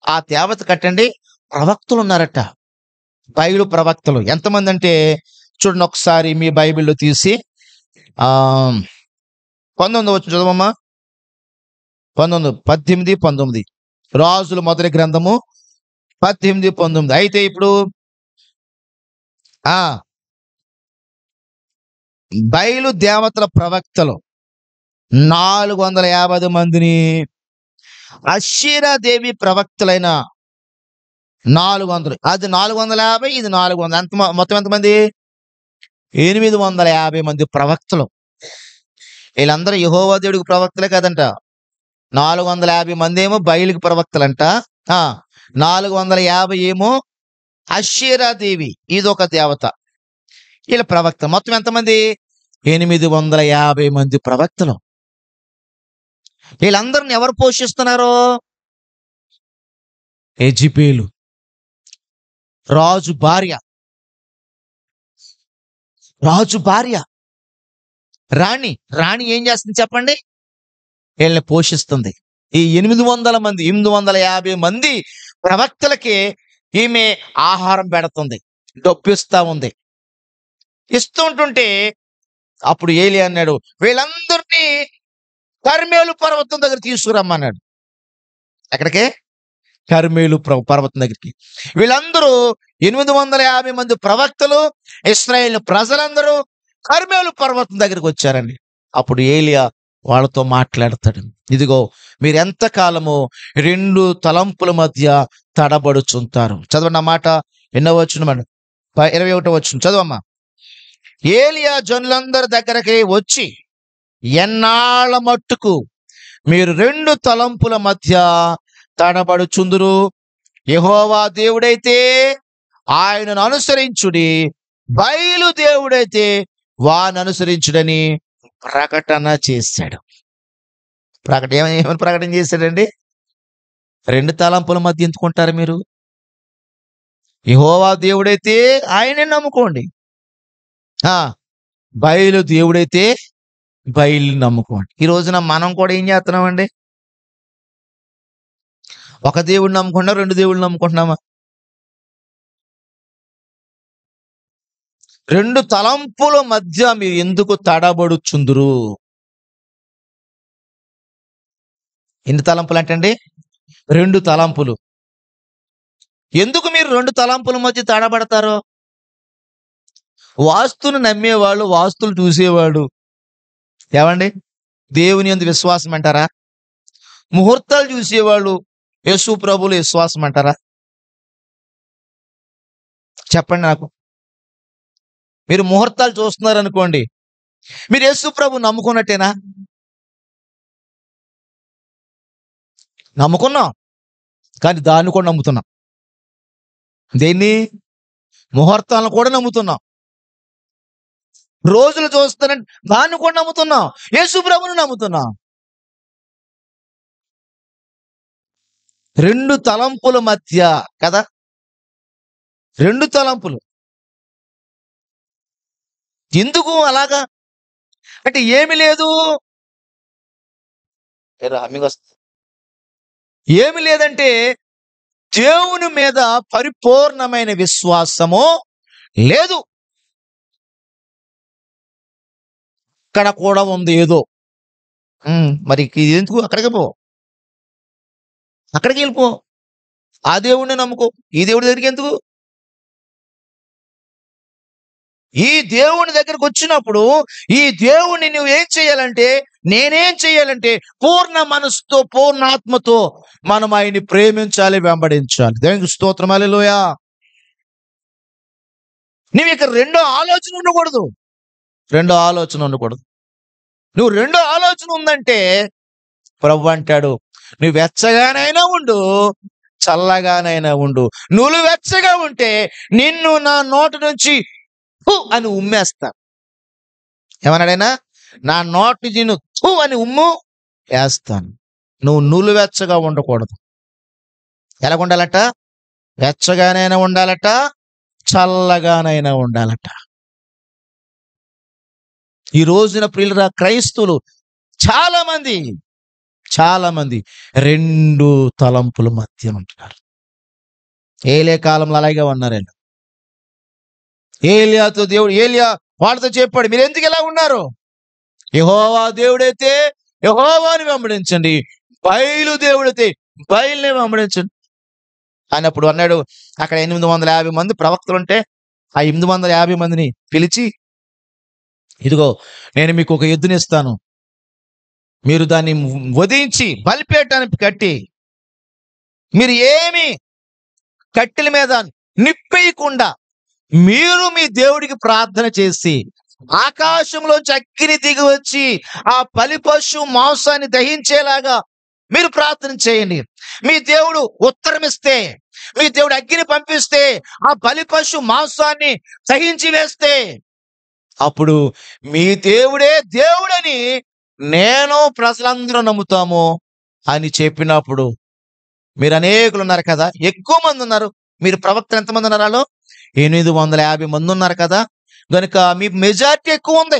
ఆ దేవత కట్టండి ప్రవక్తలు ఉన్నారట. బయలు ప్రవక్తలు ఎంతమంది అంటే చూడండి, ఒకసారి మీ బైబిల్లో తీసి 19 వచ్చి చదవమ్మా. 18 రాజుల మొదటి గ్రంథము 18-19. అయితే ఇప్పుడు బయలు దేవతల ప్రవక్తలు 450 మందిని, అషేరాదేవి ప్రవక్తలైన 400, అది 450, ఇది 400, అంత మొత్తం ఎంతమంది? 850 మంది ప్రవక్తలు. వీళ్ళందరూ యెహోవా దేవుడికి ప్రవక్తలే కదంట. 450 మంది ఏమో బయలుకి ప్రవక్తలంట, 450 ఏమో అషేరాదేవి, ఇదొక దేవత, వీళ్ళ ప్రవక్త. మొత్తం ఎంతమంది? 850 మంది ప్రవక్తలు. వీళ్ళందరిని ఎవరు పోషిస్తున్నారు? యెజెబెలు రాజు భార్య రాణి ఏం చేస్తుంది చెప్పండి? వీళ్ళని పోషిస్తుంది. ఈ 850 మంది ప్రవక్తలకి ఈమె ఆహారం పెడుతుంది, డబ్బిస్తా ఉంది. ఇస్తుంటుంటే అప్పుడు ఏలియా అన్నాడు, వీళ్ళందరినీ కర్మేలు పర్వతం దగ్గర తీసుకురమ్మన్నాడు. ఎక్కడికి? కర్మేలు పర్వతం దగ్గరికి. వీళ్ళందరూ 850 మంది ప్రవక్తలు, ఇశ్రాయేలు ప్రజలందరూ కర్మేలు పర్వతం దగ్గరికి వచ్చారండి. అప్పుడు ఏలియా వాళ్ళతో మాట్లాడతాడు, ఇదిగో మీరు ఎంతకాలము 2 తలంపుల మధ్య తడబడుచుంటారు. చదవండి ఆ మాట. ఎన్నో వచనం అండి? 21 వచనం చదవమ్మా. ఏలియా జనులందరి దగ్గరకి వచ్చి, ఎన్నాళ్ళ మట్టుకు మీరు 2 తలంపుల మధ్య తడబడుచుందురు? యెహోవా దేవుడైతే ఆయనను అనుసరించుడి, బయలు దేవుడైతే వాని అనుసరించుడని ప్రకటన చేశాడు. ఏమని ప్రకటన చేశాడండి? 2 తలంపుల మధ్య ఎంచుకుంటారు మీరు? యెహోవా దేవుడైతే ఆయనే నమ్ముకోండి, బయలు దేవుడైతే బయలు నమ్ముకోండి. ఈ రోజున మనం కూడా ఏం చేస్తున్నామండి? ఒక దేవుడిని నమ్ముకుంటున్నా, 2 దేవుళ్ళు నమ్ముకుంటున్నామా? 2 తలంపుల మధ్య మీరు ఎందుకు తడబడుచుందురు? ఎన్ని తలంపులు అంటండి? 2 తలంపులు. ఎందుకు మీరు 2 తలంపుల మధ్య తడబడతారు? వాస్తును నమ్మేవాళ్ళు, వాస్తులు చూసేవాడు ఏమండి దేవుని యందు విశ్వాసం అంటారా? ముహూర్తాలు చూసేవాళ్ళు యేసు ప్రభువులు విశ్వాసం అంటారా? చెప్పండి నాకు. మీరు ముహూర్తాలు చూస్తున్నారు అనుకోండి, మీరు యేసు ప్రభు నమ్ముకున్నట్టేనా? నమ్ముకున్నాం, కానీ దాన్ని కూడా నమ్ముతున్నాం. దేన్ని? ముహూర్తాలను కూడా నమ్ముతున్నాం. రోజులు చూస్తానంటే దాన్ని కూడా నమ్ముతున్నాం, యేసు ప్రభువును నమ్ముతున్నాం. 2 తలంపుల మధ్య కదా, 2 తలంపులు. ఎందుకు అలాగా అంటే? ఏమి లేదు, ఏమి లేదంటే దేవుని మీద పరిపూర్ణమైన విశ్వాసము లేదు. అక్కడ కూడా ఉంది ఏదో. మరి ఎందుకు? అక్కడికి వెళ్ళిపో. ఆ దేవుడిని నమ్ముకో, ఈ దేవుడి దగ్గరికి ఎందుకు? ఈ దేవుని దగ్గరకు వచ్చినప్పుడు ఈ దేవుణ్ణి నువ్వు ఏం చేయాలంటే నేనేం చేయాలంటే పూర్ణ మనసుతో పూర్ణాత్మతో మనం ఆయన్ని ప్రేమించాలి, వెంబడించాలి. దేవునికి స్తోత్రం, హల్లెలూయా. నువ్వు ఇక రెండో ఆలోచన ఉండకూడదు. నువ్వు రెండో ఆలోచన ఉందంటే ప్రభు అంటాడు, నువ్వు వెచ్చగానైనా ఉండు, చల్లగానైనా ఉండు. నువ్వు వెచ్చగా ఉంటే నిన్ను నా నోటి నుంచి థు అని ఉమ్మేస్తా. ఏమన్నాడైనా? నా నోటి నిన్ను థు అని ఉమ్ము వేస్తాను. నువ్వు నులువెచ్చగా ఉండకూడదు. ఎలాగుండాలట? వెచ్చగానైనా ఉండాలట, చల్లగానైనా ఉండాలట. ఈ రోజున ప్రియులరా, క్రైస్తవులు చాలా మంది రెండు తలంపుల మధ్య ఉంటున్నారు. ఏలియా కాలంలో అలాగే ఉన్నారు. ఏలియా వాళ్ళతో చెప్పాడు, మీరు ఎందుకు ఇలా ఉన్నారు? యెహోవా దేవుడైతే యెహోవాని వెంబడించండి, బయలు దేవుడైతే బయలునే వెంబడించండి అని అప్పుడు అన్నాడు. అక్కడ 850 మంది ప్రవక్తలు ఉంటే ఆ 850 మందిని పిలిచి, ఇదిగో నేను మీకు ఒక ఎద్దునిస్తాను, మీరు దాన్ని వధించి బలిపీఠానికి కట్టి, మీరు ఏమి కట్టెల మీద నిప్పేయకుండా మీరు మీ దేవుడికి ప్రార్థన చేసి ఆకాశంలోంచి అగ్ని దిగి వచ్చి ఆ బలి పశువు మాంసాన్ని దహించేలాగా మీరు ప్రార్థన చేయండి. మీ దేవుడు ఉత్తరమిస్తే, మీ దేవుడు అగ్ని పంపిస్తే, ఆ బలి పశువు మాంసాన్ని దహించి వేస్తే, అప్పుడు మీ దేవుడే దేవుడని నేను ప్రజలందరూ నమ్ముతాము అని చెప్పినప్పుడు, మీరు అనేకులు ఉన్నారు కదా, ఎక్కువ మంది ఉన్నారు. మీరు ప్రవక్తలు ఎంతమంది ఉన్నారు? వాళ్ళు 850 మంది ఉన్నారు కదా, కనుక మీ మెజారిటీ ఎక్కువ ఉంది.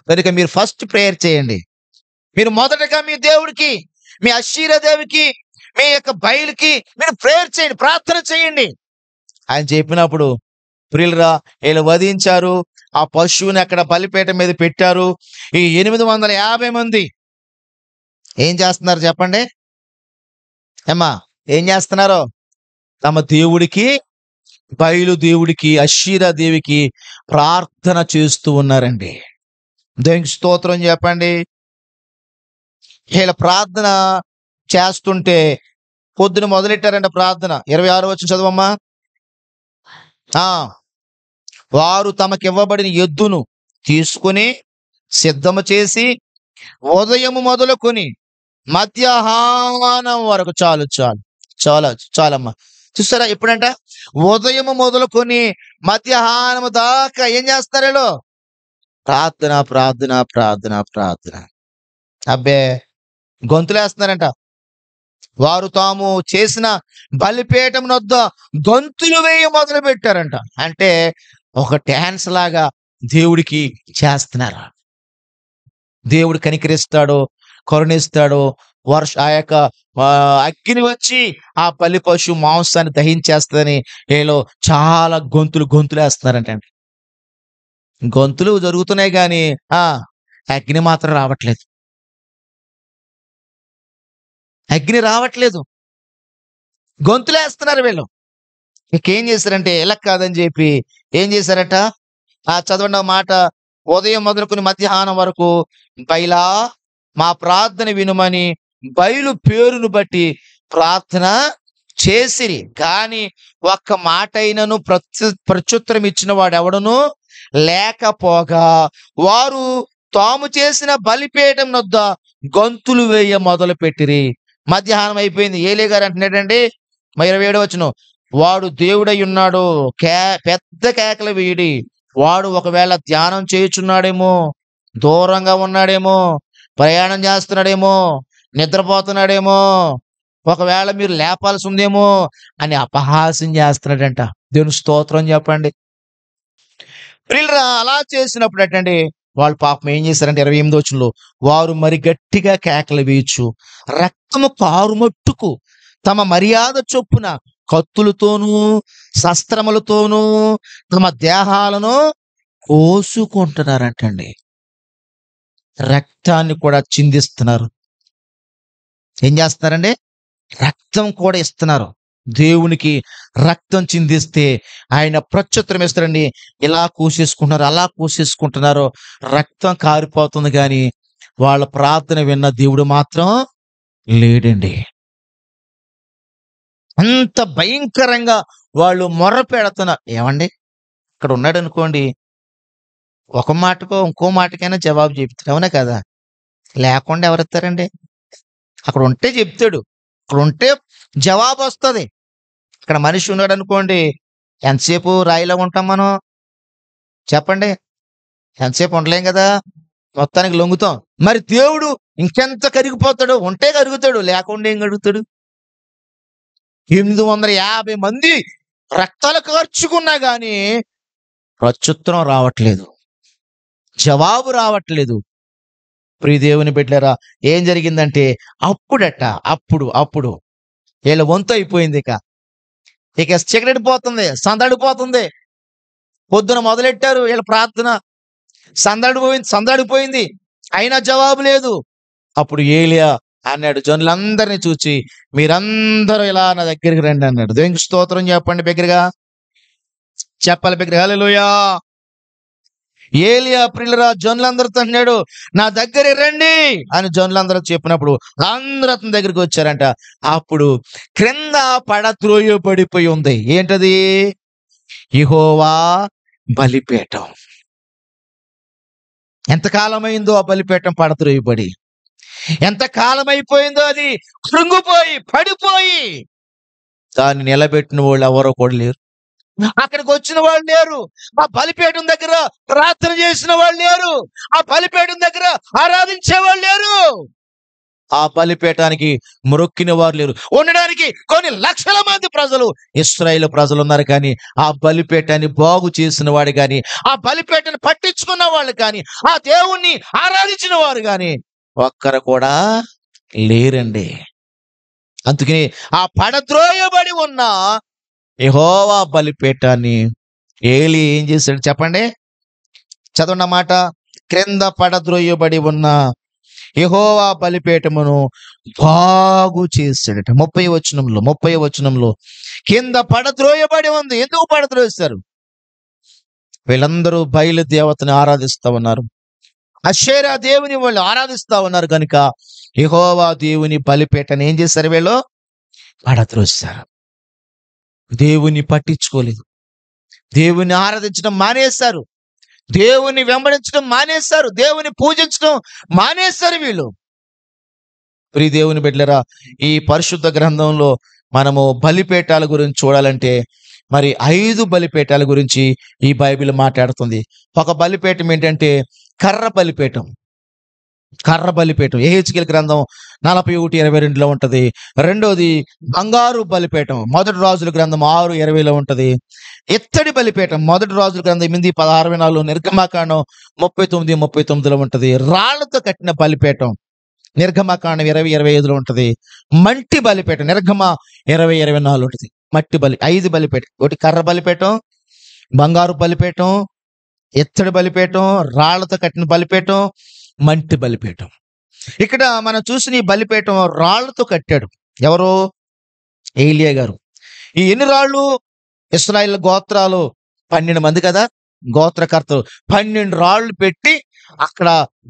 కనుక మీరు ఫస్ట్ ప్రేయర్ చేయండి. మీరు మొదటగా మీ దేవుడికి, మీ అషీరాదేవికి, మీ యొక్క బయలుకి మీరు ప్రేయర్ చేయండి, ప్రార్థన చేయండి అని చెప్పినప్పుడు ప్రియులరా, వీళ్ళు వధించారు, ఆ పశువుని అక్కడ బలిపీఠ మీద పెట్టారు. ఈ 850 మంది ఏం చేస్తున్నారు చెప్పండి ఏమ్మా? ఏం చేస్తున్నారు? తమ దేవుడికి, బయలు దేవుడికి, అషీరా దేవికి ప్రార్థన చేస్తూ ఉన్నారండి. దేవునికి స్తోత్రం చెప్పండి. వీళ్ళ ప్రార్థన చేస్తుంటే పొద్దున మొదలెట్టారంట ప్రార్థన. 26 వచనం చదవమ్మా. వారు తమకివ్వబడిన ఎద్దును తీసుకుని సిద్ధము చేసి ఉదయము మొదలుకొని మధ్యాహ్నం వరకు చాలమ్మా. చూస్తారా? ఎప్పుడంట? ఉదయము మొదలుకొని మధ్యాహ్నం దాకా ఏం చేస్తారు? ప్రార్థన ప్రార్థన ప్రార్థన ప్రార్థన. అబ్బే, గొంతులేస్తున్నారంట. వారు తాము చేసిన బలిపీఠం వద్ద గొంతులు వేయ మొదలు పెట్టారంట. అంటే ఒక డాన్స్ లాగా దేవుడికి చేస్తున్నారు. దేవుడు కనికరిస్తాడు, కరుణిస్తాడు. ఆ యొక్క అగ్ని వచ్చి ఆ బలి పశువు మాంసాన్ని దహించేస్తుందని వీళ్ళు చాలా గొంతులేస్తున్నారంట. గొంతులు జరుగుతున్నాయి కానీ అగ్ని మాత్రం రావట్లేదు. గొంతులేస్తున్నారు వీళ్ళు. ఇంకేం చేశారంటే, ఇలా కాదని చెప్పి ఏం చేశారట? చదవండి ఆ మాట. ఉదయం మొదలుకొని మధ్యాహ్నం వరకు బయలా మా ప్రార్థన వినుమని బయలు పేరును బట్టి ప్రార్థన చేసిరి, కానీ ఒక్క మాట అయినను ప్రత్యుత్తరం ఇచ్చిన వాడు ఎవడను లేకపోగా వారు తాము చేసిన బలిపీఠం వద్ద గొంతులు వేయ మొదలు పెట్టిరి. మధ్యాహ్నం అయిపోయింది. ఏలే గారు అంటున్నాడండి 27వ వచనం, వాడు దేవుడై ఉన్నాడు, పెద్ద కేకలు వేయడి. వాడు ఒకవేళ ధ్యానం చేయుచున్నాడేమో, దూరంగా ఉన్నాడేమో, ప్రయాణం చేస్తున్నాడేమో, నిద్రపోతున్నాడేమో, ఒకవేళ మీరు లేపాల్సి ఉందేమో అని అపహాస్యం చేస్తున్నాడంట. దేవుని స్తోత్రం చెప్పండి. ప్రియులరా, అలా చేసినప్పుడు అటండి వాళ్ళు పాపం ఏం చేశారంటే 28వ వచనంలో, వారు మరి గట్టిగా కేకలు వేయచ్చు, రక్తము కారుమట్టుకు తమ మర్యాద చొప్పున కత్తులతోనూ శస్త్రములతోనూ తమ దేహాలను కోసుకుంటున్నారంటండి. రక్తాన్ని కూడా చిందిస్తున్నారు. ఏం చేస్తున్నారండి? రక్తం కూడా ఇస్తున్నారు. దేవునికి రక్తం చిందిస్తే ఆయన ప్రత్యుత్తరం ఇస్తారండి. ఇలా కోసేసుకుంటున్నారు, అలా కోసేసుకుంటున్నారు, రక్తం కారిపోతుంది కానీ వాళ్ళ ప్రార్థన విన్న దేవుడు మాత్రం లేడండి. అంత భయంకరంగా వాళ్ళు మొర్ర పెడుతున్నారు. ఏమండి, ఇక్కడ ఉన్నాడు అనుకోండి, ఒక మాటకో ఇంకో మాటకైనా జవాబు చెప్తాడు, అవునా కదా? లేకుండా ఎవరిస్తారండి? అక్కడ ఉంటే చెప్తాడు, అక్కడ ఉంటే జవాబు వస్తుంది. ఇక్కడ మనిషి ఉన్నాడు అనుకోండి, ఎంతసేపు రాయిలా ఉంటాం మనం? చెప్పండి, ఎంతసేపు ఉండలేం కదా, మొత్తానికి లొంగుతాం. మరి దేవుడు ఇంకెంత కరిగిపోతాడు? ఉంటే కరుగుతాడు, లేకుండా ఏం కరుగుతాడు? 850 మంది రక్తాలు కార్చుకున్నా గానీ ప్రత్యుత్తరం రావట్లేదు, జవాబు రావట్లేదు. ప్రియ దేవుని బిడ్డలారా, ఏం జరిగిందంటే అప్పుడు వీళ్ళ వంతు అయిపోయింది. ఇక చికటిపోతుంది, సందడిపోతుంది. పొద్దున మొదలెట్టారు వీళ్ళ ప్రార్థన, సందడిపోయింది, అయినా జవాబు లేదు. అప్పుడు ఏలియా అన్నాడు జనులందరినీ చూచి, మీరందరూ ఇలా నా దగ్గరికి రండి అన్నాడు. దేవునికి స్తోత్రం చెప్పండి, బిగ్గరగా చెప్పాలి, బిగ్గరగా హల్లెలూయా. ఏలియా ప్రియులరా జనులందరితో అన్నాడు, నా దగ్గరికి రండి అని జనులందరూ చెప్పినప్పుడు అందరూ అతని దగ్గరికి వచ్చారంట. అప్పుడు క్రింద పడద్రోయబడిపోయి ఉంది. ఏంటది? యెహోవా బలిపీఠం. ఎంతకాలమైందో ఆ బలిపీఠం పడద్రోయబడి, ఎంతకాలం అయిపోయిందో అది కృంగిపోయి పడిపోయి, దాన్ని నిలబెట్టిన వాళ్ళు ఎవరో కూడా లేరు. అక్కడికి వచ్చిన వాళ్ళు లేరు. ఆ బలిపీఠం దగ్గర ప్రార్థన చేసిన వాళ్ళు లేరు. ఆ బలిపీఠం దగ్గర ఆరాధించే వాళ్ళు లేరు. ఆ బలిపీఠానికి మొక్కిన వారు లేరు. ఉండడానికి కొన్ని లక్షల మంది ప్రజలు, ఇశ్రాయేలు ప్రజలు ఉన్నారు, కానీ ఆ బలిపీఠాన్ని బాగు చేసిన వాడు కానీ, ఆ బలిపీఠాన్ని పట్టించుకున్న వాళ్ళు కానీ, ఆ దేవుణ్ణి ఆరాధించిన వారు కానీ ఒక్కరు కూడా లేరండి. అందుకని ఆ పడద్రోయబడి ఉన్న యెహోవా బలిపీఠాన్ని ఏలీ ఏం చేశాడు చెప్పండి? చదవండి మాట. క్రింద పడద్రోయబడి ఉన్న యెహోవా బలిపీఠమును బాగు చేశాడట. 30వ వచనంలో కింద పడద్రోయబడి ఉంది. ఎందుకు పడద్రోయిస్తారు? వీళ్ళందరూ బయలు దేవతని ఆరాధిస్తా ఉన్నారు, అషేరా దేవుని వాళ్ళు ఆరాధిస్తా ఉన్నారు కనుక యెహోవా దేవుని బలిపీఠాన్ని ఏం చేశారు? వీళ్ళు పడద్రోయిస్తారు. దేవుని పట్టించుకోలేదు, దేవుని ఆరాధించడం మానేశారు, దేవుని వెంబడించడం మానేశారు, దేవుని పూజించడం మానేశారు వీళ్ళు. ప్రియ దేవుని బిడ్డలారా, ఈ పరిశుద్ధ గ్రంథంలో మనము బలిపీఠాల గురించి చూడాలంటే మరి 5 బలిపీఠాల గురించి ఈ బైబిల్ మాట్లాడుతుంది. ఒక బలిపీఠం ఏంటంటే కర్ర బలిపీఠం. యెహెజ్కేలు గ్రంథం 41:22లో ఉంటది. రెండోది బంగారు బలిపీఠం, మొదటి రాజుల గ్రంథం 6:20లో ఉంటది. ఇత్తడి బలిపీఠం, మొదటి రాజుల గ్రంథం 8:16-24, నిర్గమకాండం 39:39లో ఉంటది. రాళ్లతో కట్టిన బలిపీఠం, నిర్గమకాండం 20:25లో ఉంటది. మట్టి బలిపీఠం, నిర్గమ 20:24 ఉంటది. మట్టి 5 బలిపీఠం. ఒకటి కర్ర బలిపీఠం, బంగారు బలిపీఠం, ఇత్తడి బలిపీఠం, రాళ్లతో కట్టిన బలిపీఠం, మంటి బలిపీఠం. ఇక్కడ మనం చూసిన ఈ బలిపీఠం రాళ్లతో కట్టాడు. ఎవరు? ఏలియా గారు. ఈ ఎన్ని రాళ్ళు? ఇశ్రాయేలు గోత్రాలు 12 మంది కదా, గోత్రకర్తలు 12 రాళ్ళు పెట్టి అక్కడ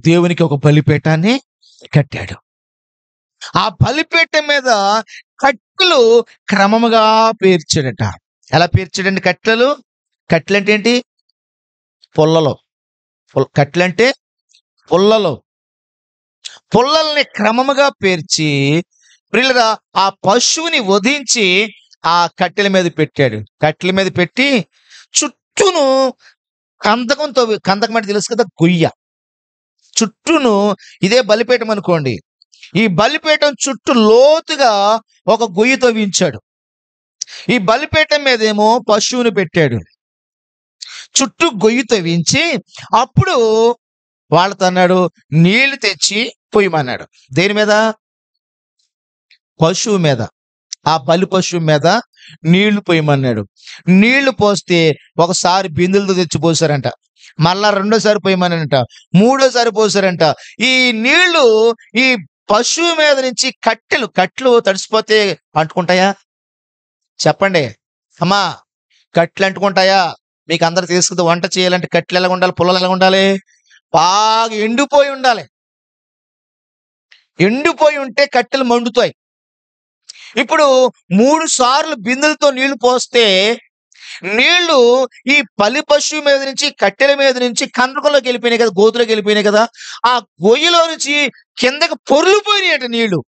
దేవునికి ఒక బలిపీఠాన్ని కట్టాడు. ఆ బలిపీఠం మీద కట్టెలు క్రమముగా పేర్చాడట. ఎలా పేర్చాడండి కట్టెలు? కట్టెలంటే ఏంటి? పుల్లలో. కట్టెలంటే పుల్లల్ని క్రమముగా పేర్చి ప్రియులరా ఆ పశువుని వధించి ఆ కట్టెల మీద పెట్టాడు. కట్టెల మీద పెట్టి చుట్టూను కందకం అంటే తెలుసు కదా, గొయ్య చుట్టూను. ఇదే బలిపీఠం అనుకోండి, ఈ బలిపీఠం చుట్టూ లోతుగా ఒక గొయ్యి తవ్వించాడు. ఈ బలిపీఠం మీదేమో పశువుని పెట్టాడు, చుట్టూ గొయ్యి తవ్వించి అప్పుడు వాళ్ళతో అన్నాడు, నీళ్లు తెచ్చి పొయ్యమన్నాడు. దేని మీద? పశువు మీద. ఆ బలి పశువు మీద నీళ్లు పొయ్యమన్నాడు. నీళ్లు పోస్తే ఒకసారి బిందులతో తెచ్చి పోసారంట, మళ్ళా రెండోసారి పొయ్యమన్నారంట, మూడోసారి పోసారంట. ఈ నీళ్లు ఈ పశువు మీద నుంచి కట్టెలు తడిసిపోతే అంటుకుంటాయా? చెప్పండి అమ్మా, కట్టెలు అంటుకుంటాయా? మీకు అందరు తెలుసు, వంట చేయాలంటే కట్టెలు ఎలా ఉండాలి, పుల్లలు ఎలా ఉండాలి? బాగా ఎండిపోయి ఉండాలి. ఎండిపోయి ఉంటే కట్టెలు మండుతాయి. ఇప్పుడు 3 సార్లు బిందెలతో నీళ్లు పోస్తే నీళ్లు ఈ బలి పశువు మీద నుంచి, కట్టెల మీద నుంచి కందకంలోకి వెళ్ళిపోయినాయి కదా, గోతులోకి వెళ్ళిపోయినాయి కదా. ఆ గొయ్యిలో నుంచి కిందకి పొర్లిపోయినాయట నీళ్లు.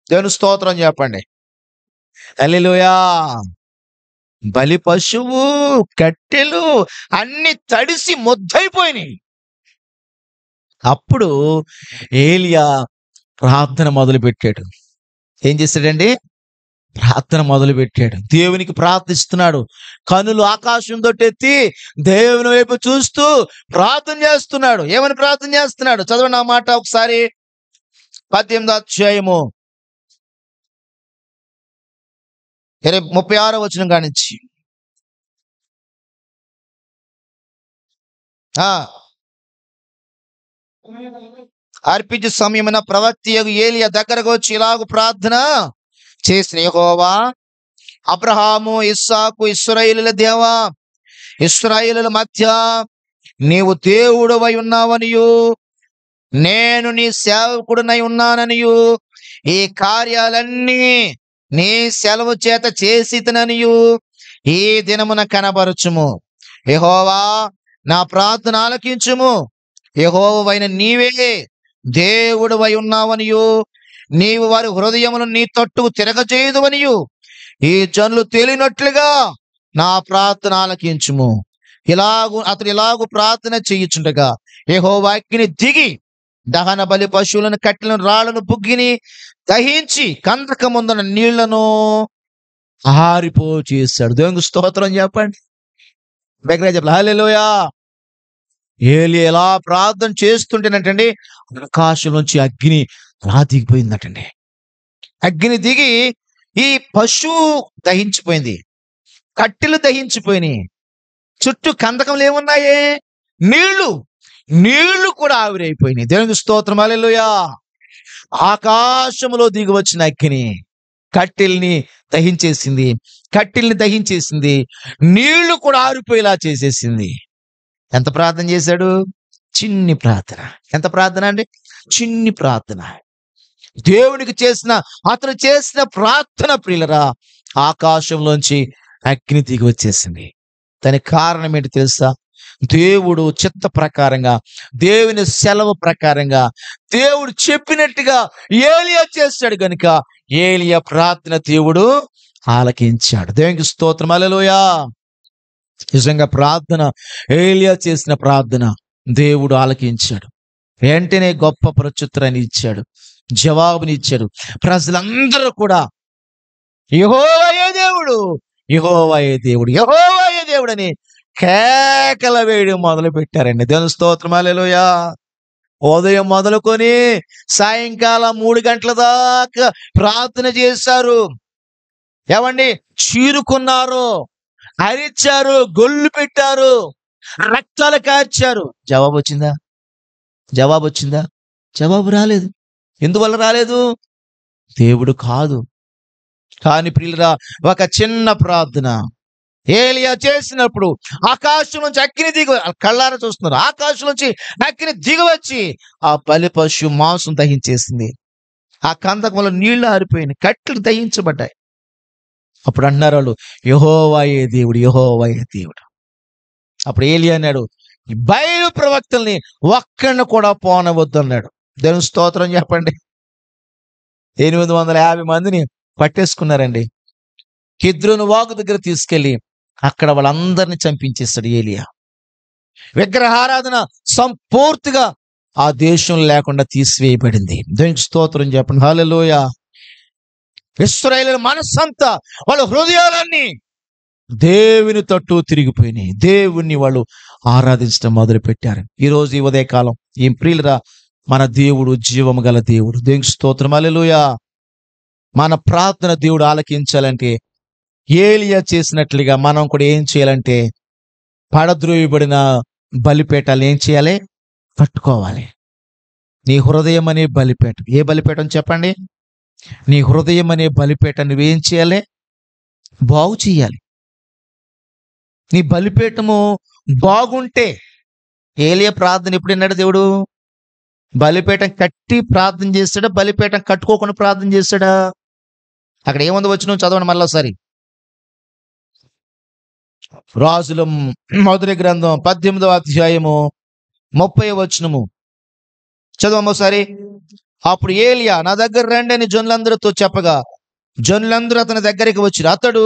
దేవుని స్తోత్రం చెప్పండి. హల్లెలూయా. బలి పశువు, కట్టెలు అన్ని తడిసి ముద్దయిపోయినాయి. అప్పుడు ఏలియా ప్రార్థన మొదలు పెట్టాడు. ఏం చేశాడండి? ప్రార్థన మొదలు పెట్టాడు. దేవునికి ప్రార్థిస్తున్నాడు. కనులు ఆకాశం తొట్టెత్తి దేవుని వైపు చూస్తూ ప్రార్థన చేస్తున్నాడు. ఏమని ప్రార్థన చేస్తున్నాడు? చదవండి ఆ మాట ఒకసారి. 18వ అధ్యాయము 36వ వచనం కానించి. అర్పించే సమయమున ప్రవక్త ఏలియా దగ్గరకు వచ్చి ఇలాగ ప్రార్థన చేసిన, యెహోవా, అబ్రహాము, ఇస్సాకు, ఇశ్రాయేలుల దేవా, ఇశ్రాయేలుల మధ్య నీవు దేవుడవై ఉన్నావనియు, నేను నీ సేవకుడినై ఉన్నాననియు, ఈ కార్యాలన్నీ నీ సెలవు చేత చేసితననియు ఈ దినమున కనబరుచుము. యెహోవా, నా ప్రార్థన ఆలకించుము. యెహోవైన నీవే దేవుడవై ఉన్నావనియు, నీవు వారి హృదయమును నీ తట్టుకు తిరగచేయుదువనియు ఈ జనులు తేలినట్లుగా నా ప్రార్థన ఆలకించుము. అతడు ఇలాగు ప్రార్థన చేయుచుండగా యెహోవా అగ్ని దిగి దహన బలి పశువులను, కట్టెలను, రాళ్లను, బుగ్గిని దహించి కందకముందున నీళ్లను ఆరిపో చేశాడు. దేవునికి స్తోత్రం చెప్పండి. దగ్గర చెప్పాలి. హల్లెలూయా. ఏలియా ఎలా ప్రార్థన చేస్తుంటేనంటండి ఆకాశం నుంచి అగ్ని అలా దిగిపోయిందటండి. అగ్ని దిగి ఈ పశువు దహించిపోయింది, కట్టెలు దహించిపోయినాయి, చుట్టూ కందకములు ఏమున్నాయి? నీళ్లు కూడా ఆవిరైపోయినాయి. దేవునికి స్తోత్రం. హల్లెలూయా. ఆకాశములో దిగి వచ్చిన అగ్ని కట్టెల్ని దహించేసింది, నీళ్లు కూడా ఆరిపోయేలా చేసేసింది. ఎంత ప్రార్థన చేశాడు? చిన్ని ప్రార్థన. ఎంత ప్రార్థన అండి? చిన్ని ప్రార్థన. దేవునికి అతను చేసిన ప్రార్థన ప్రియులరా, ఆకాశంలోంచి అగ్ని దిగి వచ్చేసింది. దానికి కారణం ఏంటి తెలుసా? దేవుడు చిత్త ప్రకారంగా, దేవుని సెలవు ప్రకారంగా, దేవుడు చెప్పినట్టుగా ఏలియా చేశాడు కనుక ఏలియా ప్రార్థన దేవుడు ఆలకించాడు. దేవునికి స్తోత్రం. హల్లెలూయా. నిజంగా ఏలియా చేసిన ప్రార్థన దేవుడు ఆలకించాడు. వెంటనే గొప్ప ప్రత్యుత్తరాన్ని ఇచ్చాడు, జవాబునిచ్చాడు. ప్రజలందరూ కూడా యెహోవాయే దేవుడు, యెహోవాయే దేవుడు, యెహోవాయే దేవుడు అని కేకల వేయడం మొదలు పెట్టారండి. దేవుని స్తోత్రం. హల్లెలూయా. ఉదయం మొదలుకొని సాయంకాలం 3 గంటల దాకా ప్రార్థన చేశారు. ఏమండి? చీరుకున్నారు, అరిచారు, గొల్లు పెట్టారు, రక్తాలు కార్చారు. జవాబు వచ్చిందా? జవాబు రాలేదు. ఎందువల్ల రాలేదు? దేవుడు కాదు. కానీ ప్రియులరా, ఒక చిన్న ప్రార్థన ఏలియా చేసినప్పుడు ఆకాశం నుంచి అగ్ని దిగి, కళ్ళారా చూస్తున్నారు, ఆకాశం నుంచి అగ్ని దిగివచ్చి ఆ బలి పశువు మాంసం దహించేసింది. ఆ కందకంలో నీళ్లు ఆరిపోయినాయి, కట్టెలు దహించబడ్డాయి. అప్పుడు అంటున్నారు వాళ్ళు, యెహోవాయే దేవుడు, యెహోవాయే దేవుడు. అప్పుడు ఏలియా అన్నాడు, బయలు ప్రవక్తల్ని ఒక్కడిని కూడా పోనవద్దు అన్నాడు. దేవుని స్తోత్రం చెప్పండి. 850 మందిని పట్టేసుకున్నారండి. కిద్రోను వాగు దగ్గర తీసుకెళ్లి అక్కడ వాళ్ళందరినీ చంపించేస్తాడు ఏలియా. విగ్రహారాధన సంపూర్తిగా ఆ దేశం లేకుండా తీసివేయబడింది. దేవునికి స్తోత్రం చెప్పండి. హల్లెలూయా. ఇశ్రాయేలు మనస్సంతా, వాళ్ళ హృదయాలన్నీ దేవుని తట్టు తిరిగిపోయినాయి. దేవుణ్ణి వాళ్ళు ఆరాధించడం మొదలు పెట్టారు. ఈరోజు ఈ ఉదయకాలం ఏం ప్రియులరా, మన దేవుడు జీవము గల దేవుడు. దేవునికి స్తోత్రం. హల్లెలూయా. మన ప్రార్థన దేవుడు ఆలకించాలంటే ఏలియా చేసినట్లుగా మనం కూడా ఏం చేయాలంటే పడద్రోయబడిన బలిపేటలు ఏం చేయాలి? పట్టుకోవాలి. నీ హృదయం అనే బలిపేట. ఏ బలిపేటని చెప్పండి? నీ హృదయం అనే బలిపేట నువ్వేం చేయాలి? బాగు చేయాలి. నీ బలిపేటము బాగుంటే, ఏలియా ప్రార్థన ఎప్పుడు విన్నాడు దేవుడు? బలిపీఠం కట్టి ప్రార్థన చేస్తాడా, బలిపీఠం కట్టుకోకుండా ప్రార్థన చేస్తాడా? అక్కడ ఏముంది వచనం చదవండి మళ్ళీసారి. రాజుల మొదటి గ్రంథం 18వ అధ్యాయము 30వ వచనము చదవమోసారి. అప్పుడు ఏలియా, నా దగ్గర రండి అని జనులందరితో చెప్పగా జనులందరూ అతని దగ్గరికి వచ్చిరు. అతడు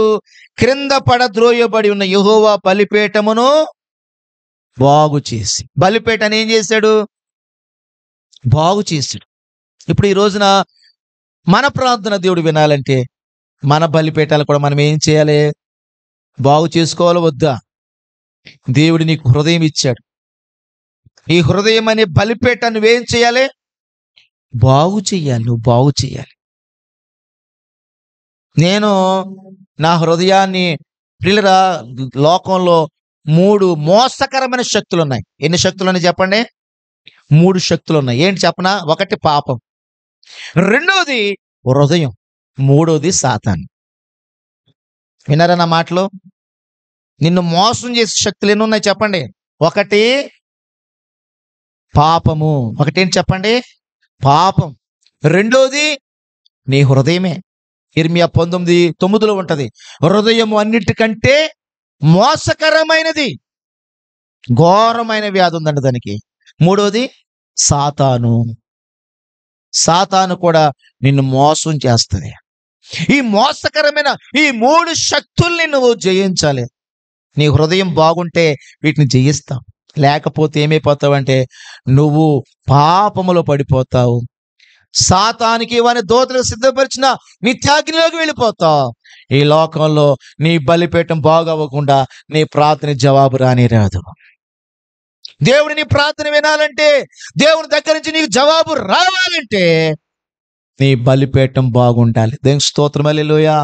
క్రింద పడద్రోయబడి ఉన్న యెహోవా బలిపీఠమును బాగు చేసి, బలిపీఠాన్ని ఏం చేశాడు? బాగు చేశాడు. ఇప్పుడు ఈ రోజున మన ప్రార్థన దేవుడు వినాలంటే మన బలిపీఠాలు కూడా మనం ఏం చేయాలి? బాగు చేసుకోవాలి వద్దా? దేవుడు నీకు హృదయం ఇచ్చాడు. ఈ హృదయం అనే బలిపీఠాన్ని నువ్వేం చేయాలి? బాగు చేయాలి. నువ్వు బాగు చేయాలి. నేను నా హృదయాన్ని, ప్రియులరా, లోకంలో 3 మోసకరమైన శక్తులు ఉన్నాయి. ఎన్ని శక్తులు ఉన్నాయి చెప్పండి? 3 శక్తులు ఉన్నాయి. ఏంటి చెప్పనా? ఒకటి పాపం, రెండవది హృదయం, మూడవది సాతాను. విన్నారా నా మాటలు? నిన్ను మోసం చేసే శక్తులు ఎన్ని ఉన్నాయి చెప్పండి? ఒకటి పాపము. ఒకటేంటి చెప్పండి? పాపం. రెండోది నీ హృదయమే. ఇర్మియా 19:9 ఉంటది, హృదయము అన్నిటికంటే మోసకరమైనది, ఘోరమైన వ్యాధి ఉందండి దానికి. మూడోది సాతాను. సాతాను కూడా నిన్ను మోసం చేస్తుంది. ఈ మోసకరమైన ఈ 3 శక్తుల్ని నువ్వు జయించాలి. నీ హృదయం బాగుంటే వీటిని జయిస్తావు. లేకపోతే ఏమైపోతావంటే నువ్వు పాపములో పడిపోతావు. సాతానికి వాని దూతలకు సిద్ధపరిచిన నిత్యాగ్నిలోకి వెళ్ళిపోతావు. ఈ లోకంలో నీ బలిపీఠం బాగవ్వకుండా నీ ప్రార్థన జవాబు రాని రాదు. దేవుడు నీ ప్రార్థన వినాలంటే, దేవుని దగ్గర నుంచి నీకు జవాబు రావాలంటే నీ బలిపీఠం బాగుండాలి. దేవునికి స్తోత్రం, హల్లెలూయా.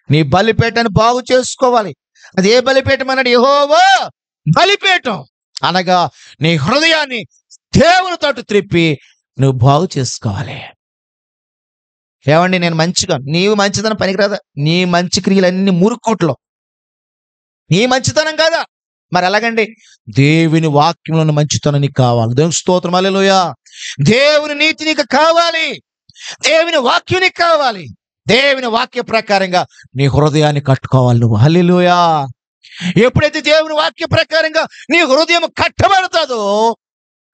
నీ బలిపీఠాన్ని బాగు చేసుకోవాలి. అది ఏ బలిపీఠం అన్నాడు? యెహోవా బలిపీఠం అనగా నీ హృదయాన్ని దేవుని తట్టు త్రిప్పి నువ్వు బాగు చేసుకోవాలి. ఏమండి, నేను మంచిగా, నీవు మంచితనం పనికిరాదా? నీ మంచి క్రియలన్నీ మురుక్కోట్లో, నీ మంచితనం కాదా? మరి ఎలాగండి? దేవుని వాక్యంలో మంచితనం నీకు కావాలి. దేవునికి స్తోత్రం, హల్లెలూయా. దేవుని నీతి నీకు కావాలి. దేవుని వాక్యం నీకు కావాలి. దేవుని వాక్య ప్రకారంగా నీ హృదయాన్ని కట్టుకోవాలి నువ్వు. హల్లెలూయా. ఎప్పుడైతే దేవుని వాక్య ప్రకారంగా నీ హృదయం కట్టబడతాదో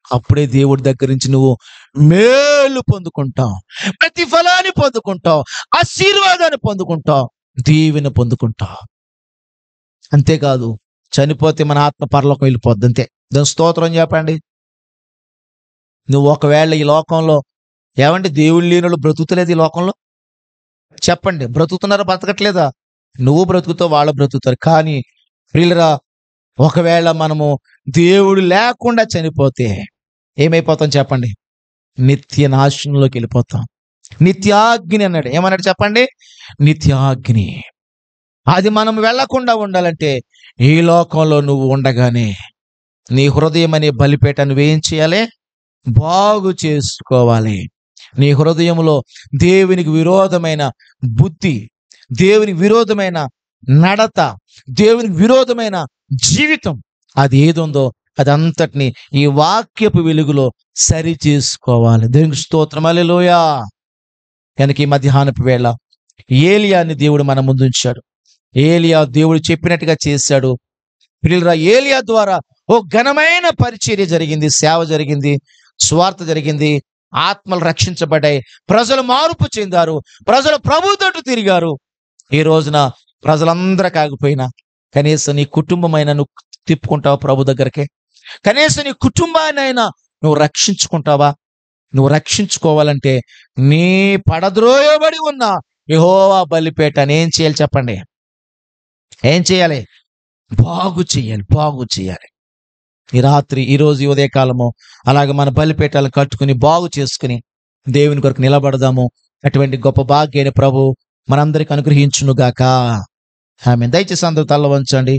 అప్పుడే దేవుడి దగ్గర నుంచి నువ్వు మేలు పొందుకుంటావు, ప్రతిఫలాన్ని పొందుకుంటావు, ఆశీర్వాదాన్ని పొందుకుంటావు, దీవెన పొందుకుంటావు. అంతేకాదు, చనిపోతే మన ఆత్మ పరలోకం వెళ్ళిపోద్ది అంతే. దాని స్తోత్రం చెప్పండి. నువ్వు ఒకవేళ ఈ లోకంలో, ఏమంటే దేవుడు లేని వాళ్ళు బ్రతుకుతలేదు ఈ లోకంలో? చెప్పండి, బ్రతుకుతున్నారా? బ్రతకట్లేదా? నువ్వు బ్రతుకుతావు, వాళ్ళు బ్రతుకుతారు. కానీ ప్రియులరా, ఒకవేళ మనము దేవుడు లేకుండా చనిపోతే ఏమైపోతాం చెప్పండి? నిత్య నాశనంలోకి వెళ్ళిపోతాం. నిత్యాగ్ని అన్నాడు. ఏమన్నాడు చెప్పండి? నిత్యాగ్ని. అది మనం వెళ్లకుండా ఉండాలంటే ఈ లోకంలో నువ్వు ఉండగానే నీ హృదయం అనే బలిపీఠాన్ని నువ్వేం చేయాలి? బాగు చేసుకోవాలి. నీ హృదయంలో దేవునికి విరోధమైన బుద్ధి, దేవునికి విరోధమైన నడత, దేవునికి విరోధమైన జీవితం అది ఏదుందో అదంతటిని ఈ వాక్యపు వెలుగులో సరి చేసుకోవాలి. దేవునికి స్తోత్రం, హల్లెలూయా. కనుక ఈ మధ్యాహ్నపు వేళ ఏలియాని దేవుడు మన ముందు ఉంచాడు. ఏలియా దేవుడు చెప్పినట్టుగా చేశాడు. ప్రియులారా, ఏలియా ద్వారా ఓ ఘనమైన పరిచర్య జరిగింది, సేవ జరిగింది, స్వార్థ జరిగింది, ఆత్మలు రక్షించబడ్డాయి, ప్రజలు మార్పు చెందారు, ప్రజలు ప్రభు తట్టు తిరిగారు. ఈ రోజున ప్రజలందరూ కాకపోయినా కనీసం నీ కుటుంబమైన నువ్వు తిప్పుకుంటావా ప్రభు దగ్గరికి? కనీసం నీ కుటుంబాన్ని అయినా నువ్వు రక్షించుకుంటావా? నువ్వు రక్షించుకోవాలంటే నీ పడద్రోయబడి ఉన్న యెహోవా బలిపీఠాన్ని ఏం చేయాలి చెప్పండి? ఏం చేయాలి? బాగు చేయాలి, బాగు చేయాలి. ఈ రాత్రి, ఈరోజు, ఈ ఉదయకాలము అలాగే మన బలిపీఠాలను కట్టుకుని బాగు చేసుకుని దేవుని కొరకు నిలబడదాము. అటువంటి గొప్ప భాగ్యాన్ని ప్రభు మనందరికి అనుగ్రహించునుగాక. ఆమేన్. దయచేసి అందరూ తల వంచండి.